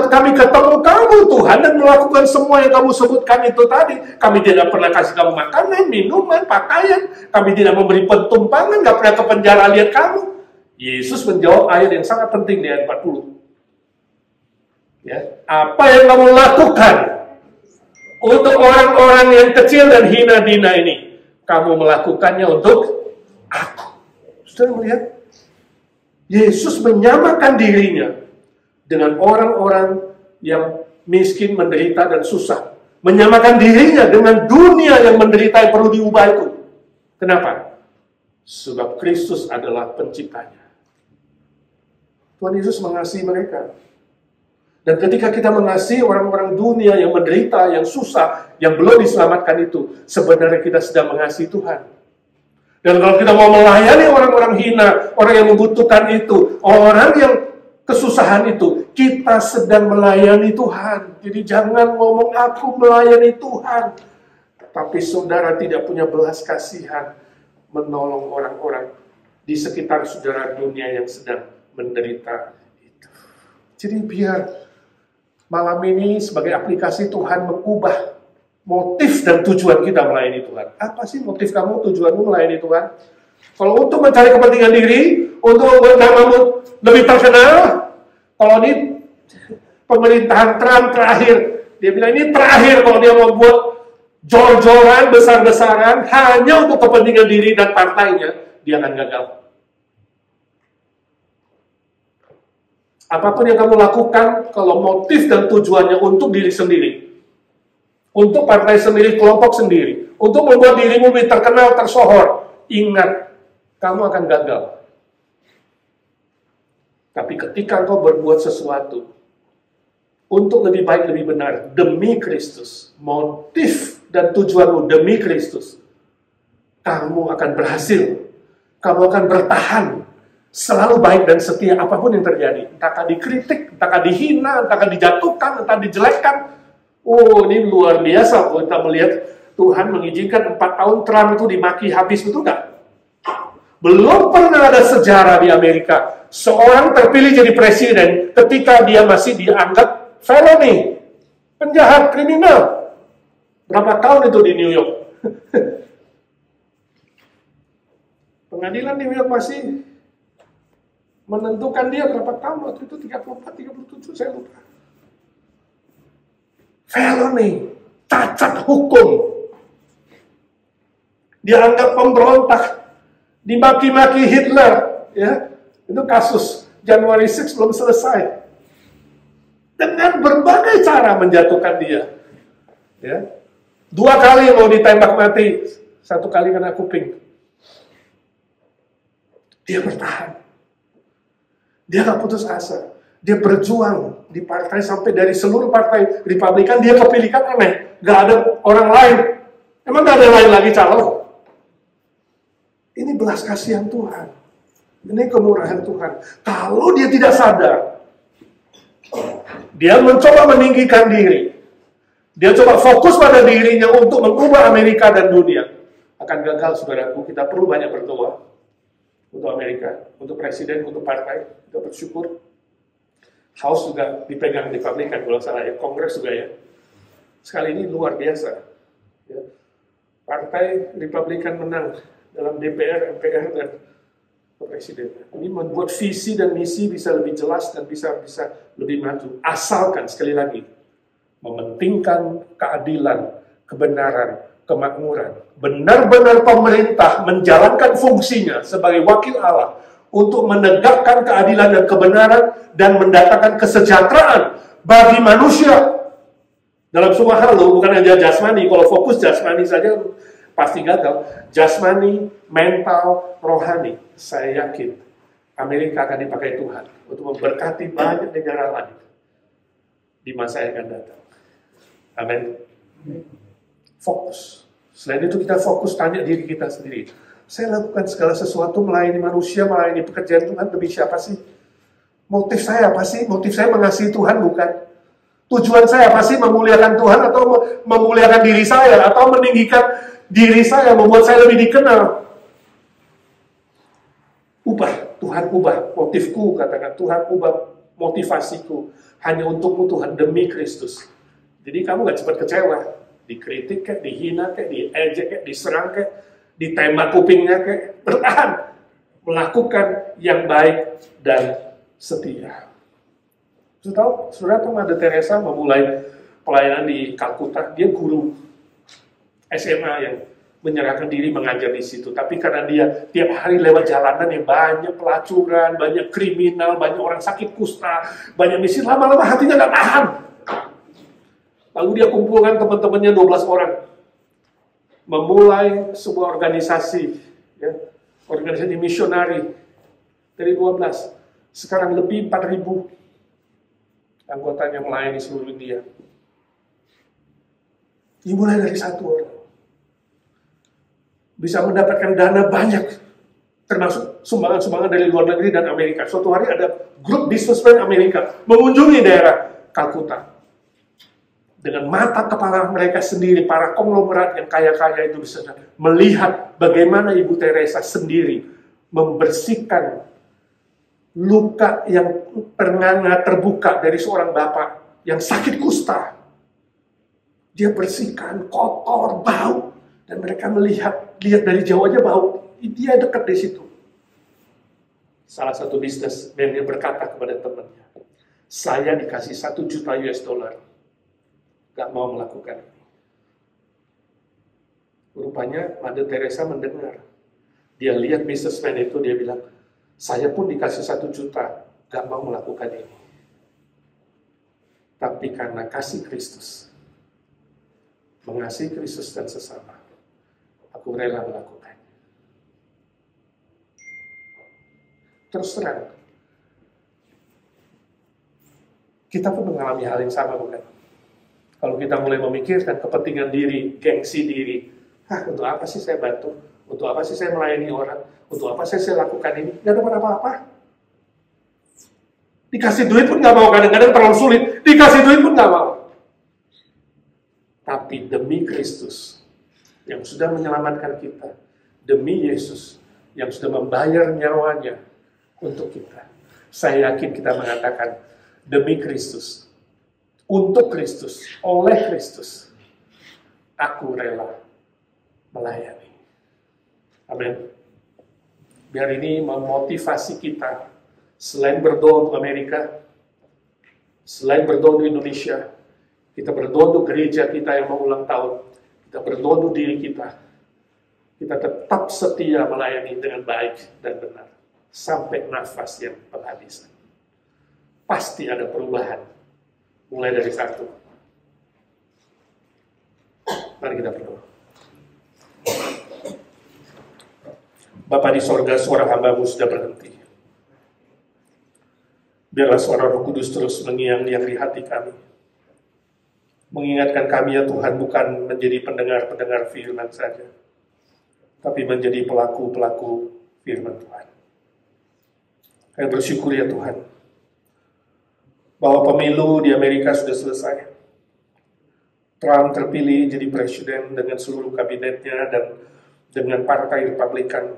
kami ketemu kamu, Tuhan, dan melakukan semua yang kamu sebutkan itu tadi? Kami tidak pernah kasih kamu makanan, minuman, pakaian. Kami tidak memberi pentumpangan, nggak pernah ke penjara lihat kamu. Yesus menjawab ayat yang sangat penting di ayat 40. Ya, apa yang kamu lakukan untuk orang-orang yang kecil dan hina-dina ini, kamu melakukannya untuk aku. Sudah melihat? Yesus menyamakan dirinya dengan orang-orang yang miskin, menderita, dan susah. Menyamakan dirinya dengan dunia yang menderita yang perlu diubah itu. Kenapa? Sebab Kristus adalah penciptanya. Tuhan Yesus mengasihi mereka. Dan ketika kita mengasihi orang-orang dunia yang menderita, yang susah, yang belum diselamatkan itu, sebenarnya kita sedang mengasihi Tuhan. Dan kalau kita mau melayani orang-orang hina, orang yang membutuhkan itu, orang yang kesusahan itu, kita sedang melayani Tuhan. Jadi jangan ngomong aku melayani Tuhan, tapi saudara tidak punya belas kasihan menolong orang-orang di sekitar saudara dunia yang sedang menderita itu. Jadi biar malam ini sebagai aplikasi Tuhan mengubah motif dan tujuan kita melayani Tuhan. Apa sih motif kamu, tujuanmu melayani Tuhan? Kalau untuk mencari kepentingan diri, untuk namamu lebih terkenal, kalau ini pemerintahan Trump terakhir, dia bilang ini terakhir kalau dia mau buat jor-joran, besar-besaran, hanya untuk kepentingan diri dan partainya, dia akan gagal. Apapun yang kamu lakukan, kalau motif dan tujuannya untuk diri sendiri, untuk partai sendiri, kelompok sendiri, untuk membuat dirimu lebih terkenal, tersohor, ingat, kamu akan gagal. Tapi ketika engkau berbuat sesuatu untuk lebih baik, lebih benar, demi Kristus, motif dan tujuanmu demi Kristus, kamu akan berhasil. Kamu akan bertahan, selalu baik dan setia apapun yang terjadi. Entahkah dikritik, entahkah dihina, entahkah dijatuhkan, entah dijelekkan. Oh, ini luar biasa kalau kita melihat Tuhan mengizinkan 4 tahun Trump itu dimaki habis, betul nggak? Belum pernah ada sejarah di Amerika seorang terpilih jadi presiden ketika dia masih dianggap felony, penjahat, kriminal. Berapa tahun itu di New York? Pengadilan New York masih menentukan dia berapa tahun waktu itu, 34, 37, saya lupa. Felony, cacat hukum. Dianggap pemberontak, dimaki-maki Hitler, ya. Itu kasus Januari 6 belum selesai. Dengan berbagai cara menjatuhkan dia. Ya. 2 kali mau ditembak mati, 1 kali kena kuping. Dia bertahan. Dia gak putus asa. Dia berjuang di partai sampai dari seluruh partai Republikan dia kepilihkan aneh. Gak ada orang lain. Emang gak ada lain lagi calon? Ini belas kasihan Tuhan. Ini kemurahan Tuhan. Kalau dia tidak sadar, dia mencoba meninggikan diri. Dia coba fokus pada dirinya untuk mengubah Amerika dan dunia. Akan gagal, saudaraku. Kita perlu banyak berdoa untuk Amerika, untuk presiden, untuk partai. Kita bersyukur. House juga dipegang Republikan, kalau salah ya. Kongres juga ya. Sekali ini luar biasa. Ya. Partai Republikan menang dalam DPR, MPR, dan Presiden. Ini membuat visi dan misi bisa lebih jelas dan bisa lebih maju. Asalkan, sekali lagi, mementingkan keadilan, kebenaran, kemakmuran. Benar-benar pemerintah menjalankan fungsinya sebagai wakil Allah untuk menegakkan keadilan dan kebenaran dan mendatangkan kesejahteraan bagi manusia. Dalam semua hal loh, bukan hanya jasmani. Kalau fokus jasmani saja pasti gagal. Jasmani, mental, rohani. Saya yakin Amerika akan dipakai Tuhan untuk memberkati banyak negara lain di masa yang akan datang. Amin. Fokus. Selain itu kita fokus tanya diri kita sendiri. Saya lakukan segala sesuatu melayani manusia, melayani pekerjaan Tuhan demi siapa sih? Motif saya apa sih? Motif saya mengasihi Tuhan bukan? Tujuan saya apa sih? Memuliakan Tuhan atau memuliakan diri saya? Atau meninggikan diri saya, membuat saya lebih dikenal? Ubah, Tuhan ubah motifku, katakan Tuhan ubah motivasiku. Hanya untukmu Tuhan, demi Kristus. Jadi kamu gak cepat kecewa. Dikritik kayak, dihina kayak, diejek kayak, diserang kayak, ditembak kupingnya kayak, bertahan. Melakukan yang baik dan setia. Saudara tahu Mother Teresa memulai pelayanan di Kalkuta, dia guru SMA yang menyerahkan diri mengajar di situ. Tapi karena dia tiap hari lewat jalanan yang banyak pelacuran, banyak kriminal, banyak orang sakit kusta, banyak misi, lama-lama hatinya nggak tahan. Lalu dia kumpulkan teman-temannya 12 orang, memulai sebuah organisasi, ya, organisasi misionari dari 12. Sekarang lebih 4.000 anggotanya melayani seluruh India. Dimulai dari satu orang. Bisa mendapatkan dana banyak, termasuk sumbangan-sumbangan dari luar negeri dan Amerika. Suatu hari ada grup businessman Amerika mengunjungi daerah Kalkuta. Dengan mata kepala mereka sendiri, para konglomerat yang kaya-kaya itu bisa melihat bagaimana Ibu Teresa sendiri membersihkan luka yang ternganga terbuka dari seorang bapak yang sakit kusta. Dia bersihkan, kotor, bau. Dan mereka lihat dari jauh aja bau. Dia dekat di situ. Salah satu bisnismen yang berkata kepada temannya, saya dikasih $1 juta gak mau melakukan ini. Rupanya Mother Teresa mendengar. Dia lihat bisnismen itu, dia bilang, saya pun dikasih $1 juta, gak mau melakukan ini. Tapi karena kasih Kristus, mengasihi Kristus dan sesama, aku rela melakukannya. Terus terang, kita pun mengalami hal yang sama, bukan? Kalau kita mulai memikirkan kepentingan diri, gengsi diri, untuk apa sih saya bantu? Untuk apa sih saya melayani orang? Untuk apa sih saya lakukan ini? Gak dapat apa-apa. Dikasih duit pun gak mau, kadang-kadang terlalu sulit. Dikasih duit pun gak mau. Tapi demi Kristus, yang sudah menyelamatkan kita, demi Yesus, yang sudah membayar nyawanya untuk kita. Saya yakin kita mengatakan, demi Kristus, untuk Kristus, oleh Kristus, aku rela melayani. Amin. Biar ini memotivasi kita, selain berdoa untuk Amerika, selain berdoa untuk Indonesia, kita berdoa untuk gereja kita yang mau ulang tahun, kita berdoa untuk diri kita tetap setia melayani dengan baik dan benar, sampai nafas yang penghabisan. Pasti ada perubahan. Mulai dari satu. Mari kita berdoa. Bapa di sorga, suara hamba-Mu sudah berhenti. Biarlah suara Roh Kudus terus mengiang-iang di hati kami. Mengingatkan kami ya Tuhan, bukan menjadi pendengar-pendengar firman saja, tapi menjadi pelaku-pelaku firman Tuhan. Kami bersyukur ya Tuhan, bahwa pemilu di Amerika sudah selesai. Trump terpilih jadi presiden dengan seluruh kabinetnya dan dengan partai Republikan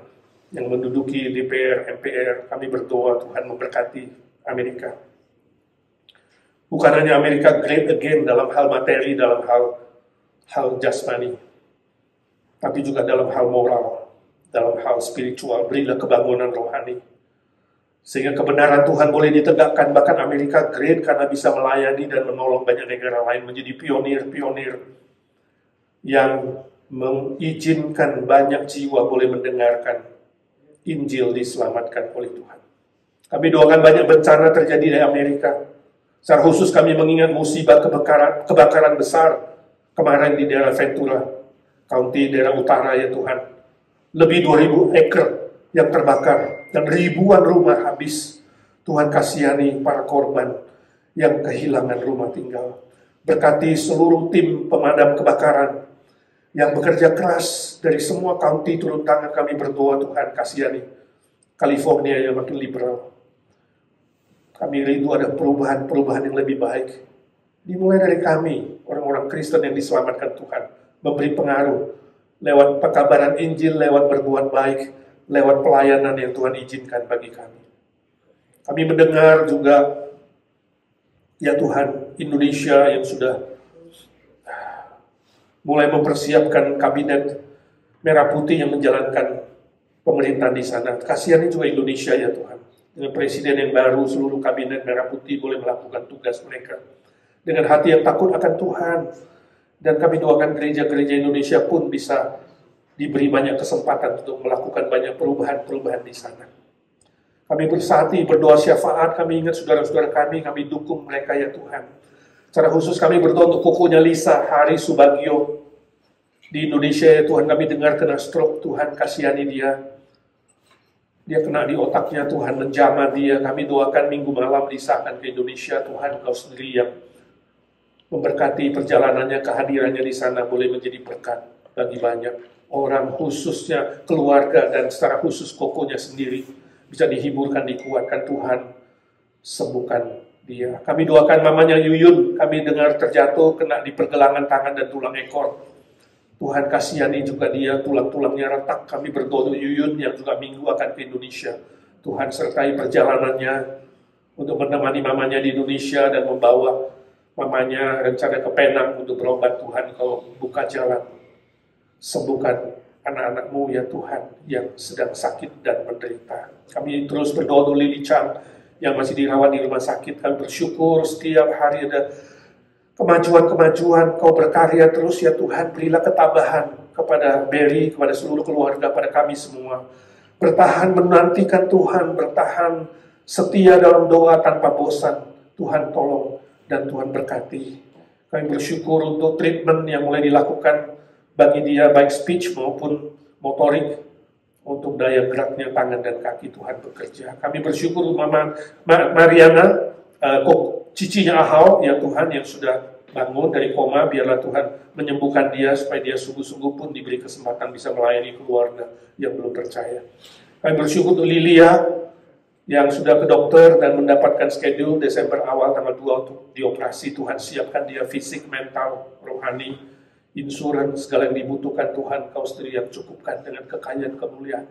yang menduduki DPR, MPR. Kami berdoa Tuhan memberkati Amerika. Bukan hanya Amerika great again dalam hal materi, dalam hal jasmani, tapi juga dalam hal moral, dalam hal spiritual. Berilah kebangunan rohani, sehingga kebenaran Tuhan boleh ditegakkan. Bahkan Amerika great karena bisa melayani dan menolong banyak negara lain, menjadi pionir-pionir yang mengizinkan banyak jiwa boleh mendengarkan Injil, diselamatkan oleh Tuhan. Kami doakan banyak bencana terjadi di Amerika. Secara khusus kami mengingat musibah kebakaran besar kemarin di daerah Ventura County, daerah utara ya Tuhan. Lebih 2.000 acre yang terbakar dan ribuan rumah habis. Tuhan kasihani para korban yang kehilangan rumah tinggal. Berkati seluruh tim pemadam kebakaran yang bekerja keras dari semua county. Turun tangan kami berdoa, Tuhan kasihani California yang makin liberal. Kami rindu ada perubahan yang lebih baik. Dimulai dari kami, orang-orang Kristen yang diselamatkan Tuhan, memberi pengaruh lewat pekabaran Injil, lewat berbuat baik, lewat pelayanan yang Tuhan izinkan bagi kami. Kami mendengar juga, ya Tuhan, Indonesia yang sudah mulai mempersiapkan kabinet merah putih yang menjalankan pemerintahan di sana. Kasihani juga Indonesia ya Tuhan. Dengan presiden yang baru, seluruh kabinet merah putih boleh melakukan tugas mereka dengan hati yang takut akan Tuhan. Dan kami doakan gereja-gereja Indonesia pun bisa diberi banyak kesempatan untuk melakukan banyak perubahan-perubahan di sana. Kami bersati, berdoa syafaat, kami ingat saudara-saudara kami dukung mereka ya Tuhan. Secara khusus kami berdoa untuk kokonya Lisa Hari Subagio di Indonesia ya Tuhan. Kami dengar kena stroke, Tuhan kasihani dia. Dia kena di otaknya, Tuhan menjamah dia. Kami doakan minggu malam disahkan ke Indonesia, Tuhan Kau sendiri yang memberkati perjalanannya, kehadirannya di sana boleh menjadi berkat bagi banyak orang, khususnya keluarga dan secara khusus kokonya sendiri bisa dihiburkan, dikuatkan. Tuhan sembuhkan dia. Kami doakan mamanya Yuyun, kami dengar terjatuh, kena di pergelangan tangan dan tulang ekor. Tuhan kasihani juga dia, tulang-tulangnya retak. Kami berdoa untuk Yuyun yang juga minggu akan ke Indonesia. Tuhan sertai perjalanannya untuk menemani mamanya di Indonesia dan membawa mamanya rencana ke Penang untuk berobat. Tuhan Kau buka jalan. Sembuhkan anak-anak-Mu ya Tuhan yang sedang sakit dan menderita. Kami terus berdoa untuk Lily Chang yang masih dirawat di rumah sakit. Kami bersyukur setiap hari ada kemajuan-kemajuan. Kau berkarya terus ya Tuhan. Berilah ketabahan kepada Berry, kepada seluruh keluarga, pada kami semua. Bertahan menantikan Tuhan, bertahan setia dalam doa tanpa bosan. Tuhan tolong dan Tuhan berkati. Kami bersyukur untuk treatment yang mulai dilakukan bagi dia, baik speech maupun motorik, untuk daya geraknya tangan dan kaki. Tuhan bekerja. Kami bersyukur Mama Mariana, cicinya Ahau ya Tuhan, yang sudah bangun dari koma. Biarlah Tuhan menyembuhkan dia supaya dia sungguh-sungguh pun diberi kesempatan bisa melayani keluarga yang belum percaya. Kami bersyukur untuk Lilia yang sudah ke dokter dan mendapatkan schedule Desember awal tanggal 2 untuk dioperasi. Tuhan siapkan dia fisik, mental, rohani, insurans, segala yang dibutuhkan. Tuhan Kau sendiri yang cukupkan dengan kekayaan kemuliaan.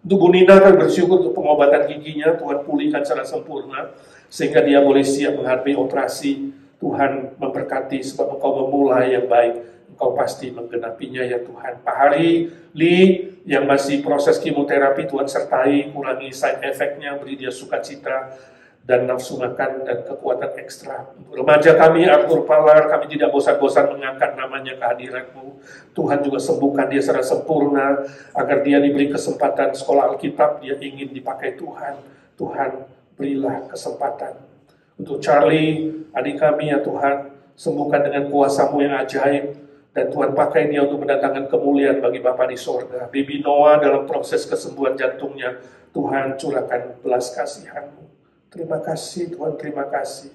Untuk Bu Nina kami bersyukur untuk pengobatan giginya. Tuhan pulihkan secara sempurna sehingga dia boleh siap menghadapi operasi. Tuhan memberkati sebab Engkau memulai yang baik. Engkau pasti menggenapinya ya Tuhan. Pak Hari Lee yang masih proses kemoterapi, Tuhan sertai, kurangi side effect-nya, beri dia sukacita dan nafsu makan dan kekuatan ekstra. Untuk remaja kami, Arthur Palar, kami tidak bosan-bosan mengangkat namanya kehadiran-Mu. Tuhan juga sembuhkan dia secara sempurna, agar dia diberi kesempatan sekolah Alkitab, dia ingin dipakai Tuhan. Tuhan berilah kesempatan. Untuk Charlie, adik kami ya Tuhan, sembuhkan dengan kuasa-Mu yang ajaib. Dan Tuhan pakai dia untuk mendatangkan kemuliaan bagi Bapa di sorga. Baby Noah dalam proses kesembuhan jantungnya, Tuhan curahkan belas kasihan-Mu. Terima kasih Tuhan, terima kasih.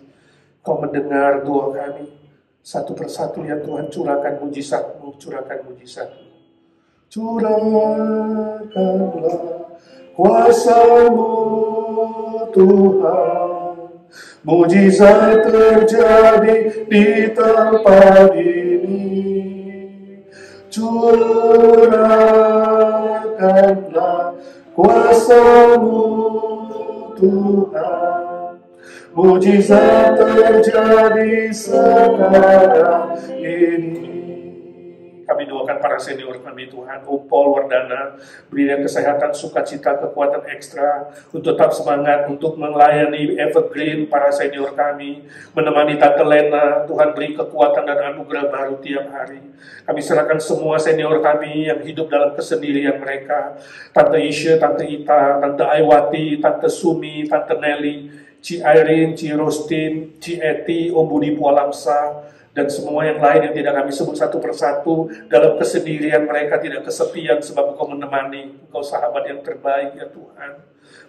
Kau mendengar doa kami. Satu persatu ya Tuhan, curahkan mujizat-Mu, curahkan mujizat-Mu. Curahkanlah kuasa-Mu Tuhan. Mujizat terjadi di tempat ini. Curahkanlah kuasa-Mu Tuhan. Mujizat terjadi sekarang ini. Kami doakan para senior kami Tuhan, Paul Wardana, beri dia kesehatan, sukacita, kekuatan ekstra, untuk tetap semangat, untuk melayani evergreen para senior kami, menemani Tante Lena, Tuhan beri kekuatan dan anugerah baru tiap hari. Kami serahkan semua senior kami yang hidup dalam kesendirian mereka, Tante Isha, Tante Ita, Tante Aiwati, Tante Sumi, Tante Nelly, Ci Irene, Ci Rostin, Ci Eti, Om Budi Pualamsa, dan semua yang lain yang tidak kami sebut satu persatu. Dalam kesendirian mereka tidak kesepian, sebab Engkau menemani, Engkau sahabat yang terbaik ya Tuhan.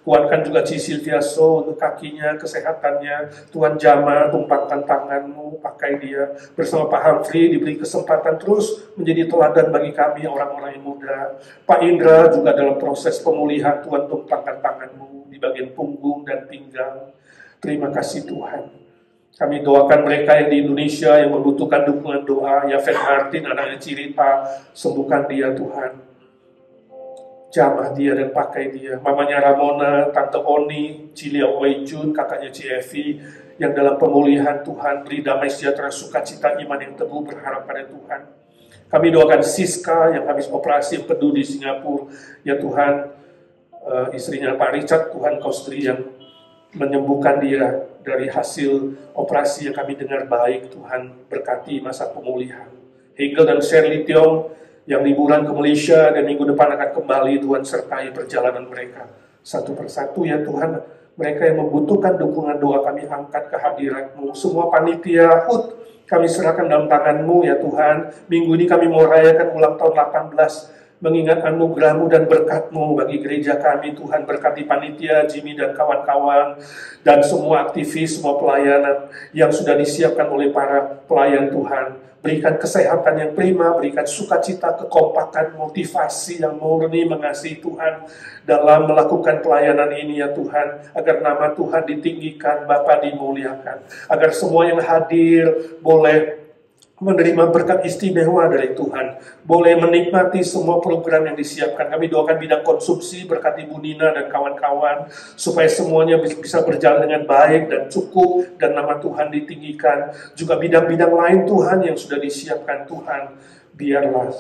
Kuatkan juga Ci Silvia So untuk kakinya, kesehatannya. Tuhan jamah, tumpahkan tangan-Mu, pakai dia. Bersama Pak Humphrey diberi kesempatan terus menjadi teladan bagi kami orang-orang yang muda. Pak Indra juga dalam proses pemulihan, Tuhan tumpahkan tangan-Mu di bagian punggung dan pinggang. Terima kasih Tuhan. Kami doakan mereka yang di Indonesia yang membutuhkan dukungan doa. Yafet Martin, anaknya Cirita, sembuhkan dia Tuhan. Jamah dia dan pakai dia. Mamanya Ramona, Tante Oni, Cilia Weijun, kakaknya Cievi, yang dalam pemulihan Tuhan, beri damai sejahtera, sukacita, iman yang teguh, berharap pada Tuhan. Kami doakan Siska yang habis operasi empedu di Singapura. Ya Tuhan, istrinya Pak Richard, Tuhan Kau sendiri yang menyembuhkan dia dari hasil operasi yang kami dengar baik. Tuhan berkati masa pemulihan. Hegel dan Shirley Tiong yang liburan ke Malaysia dan minggu depan akan kembali, Tuhan sertai perjalanan mereka satu persatu ya Tuhan. Mereka yang membutuhkan dukungan doa kami angkat ke hadirat-Mu. Semua panitia HUT kami serahkan dalam tangan-Mu ya Tuhan. Minggu ini kami mau rayakan ulang tahun 18, mengingat anugerah-Mu dan berkat-Mu bagi gereja kami. Tuhan berkati panitia, Jimmy dan kawan-kawan, dan semua aktivis, semua pelayanan yang sudah disiapkan oleh para pelayan Tuhan. Berikan kesehatan yang prima, berikan sukacita, kekompakan, motivasi yang murni mengasihi Tuhan dalam melakukan pelayanan ini ya Tuhan. Agar nama Tuhan ditinggikan, Bapa dimuliakan. Agar semua yang hadir boleh menerima berkat istimewa dari Tuhan, boleh menikmati semua program yang disiapkan. Kami doakan bidang konsumsi, berkati Bu Nina dan kawan-kawan, supaya semuanya bisa berjalan dengan baik dan cukup, dan nama Tuhan ditinggikan. Juga bidang-bidang lain Tuhan yang sudah disiapkan Tuhan, biarlah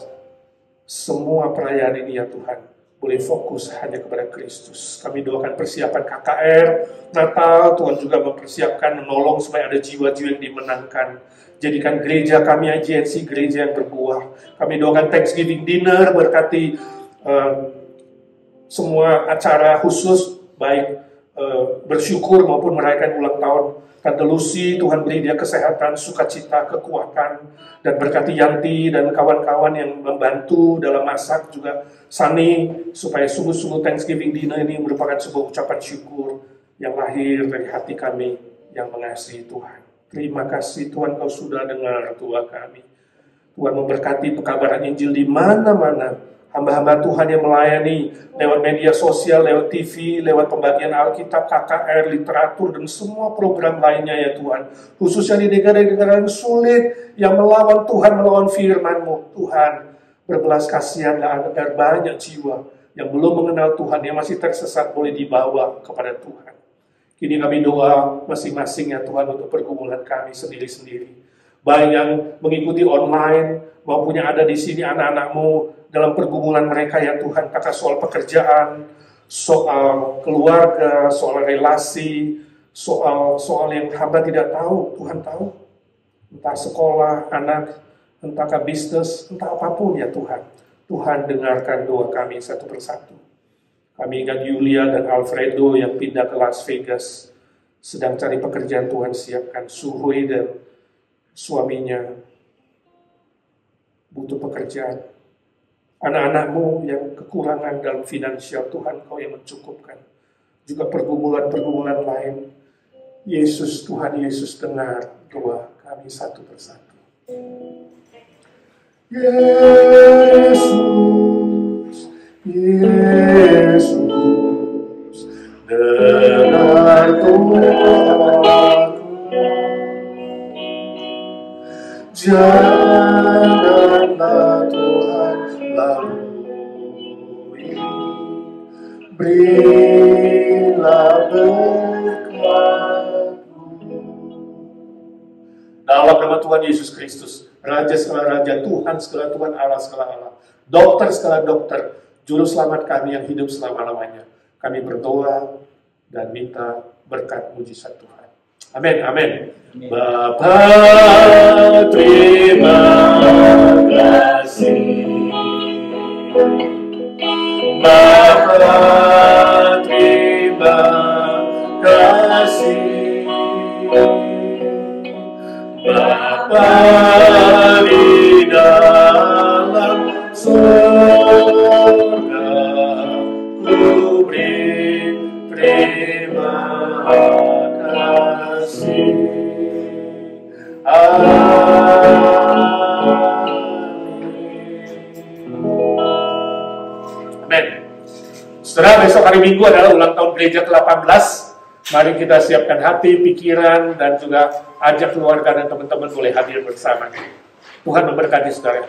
semua perayaan ini ya Tuhan boleh fokus hanya kepada Kristus. Kami doakan persiapan KKR, Natal, Tuhan juga mempersiapkan, menolong supaya ada jiwa-jiwa yang dimenangkan. Jadikan gereja kami IJNC gereja yang berbuah. Kami doakan Thanksgiving dinner, berkati semua acara khusus, baik bersyukur maupun merayakan ulang tahun Tante Lucy. Tuhan beri dia kesehatan, sukacita, kekuatan, dan berkati Yanti dan kawan-kawan yang membantu dalam masak, juga Sani, supaya sungguh-sungguh Thanksgiving dinner ini merupakan sebuah ucapan syukur yang lahir dari hati kami yang mengasihi Tuhan. Terima kasih Tuhan, Kau sudah dengar doa kami. Tuhan memberkati pekabaran Injil di mana-mana. Hamba-hamba Tuhan yang melayani lewat media sosial, lewat TV, lewat pembagian Alkitab, KKR, literatur, dan semua program lainnya ya Tuhan. Khususnya di negara-negara yang sulit, yang melawan Tuhan, melawan firman-Mu. Tuhan, berbelas kasihanlah agar banyak jiwa yang belum mengenal Tuhan, yang masih tersesat, boleh dibawa kepada Tuhan. Kini kami doa masing-masing ya Tuhan untuk pergumulan kami sendiri-sendiri. Baik yang mengikuti online maupun yang ada di sini anak-anak-Mu dalam pergumulan mereka ya Tuhan. Kata soal pekerjaan, soal keluarga, soal relasi, soal yang hamba tidak tahu, Tuhan tahu. Entah sekolah, anak, entahkah bisnis, entah apapun ya Tuhan. Tuhan dengarkan doa kami satu persatu. Kami ingat Yulia dan Alfredo yang pindah ke Las Vegas, sedang cari pekerjaan. Tuhan siapkan. Suhui dan suaminya butuh pekerjaan. Anak-anak-Mu yang kekurangan dalam finansial, Tuhan Kau yang mencukupkan. Juga pergumulan-pergumulan lain. Yesus, Tuhan Yesus dengar doa kami satu persatu. Yesus, Yesus, dengar doaku, janganlah Tuhan lalui, berilah berkat-Mu Dalam nama Tuhan Yesus Kristus, Raja segala Raja, Tuhan segala Tuhan, Allah segala Allah, Dokter segala dokter, Juru Selamat kami yang hidup selama-lamanya. Kami berdoa dan minta berkat mujizat Tuhan. Amin, amin. Bapa, terima kasih. Bapa, terima kasih. Bapa di dalam surga, ku beri terima kasih. Amin. Saudara, besok hari Minggu adalah ulang tahun gereja ke-18. Mari kita siapkan hati, pikiran, dan juga ajak keluarga dan teman-teman boleh hadir bersama. Tuhan memberkati saudara.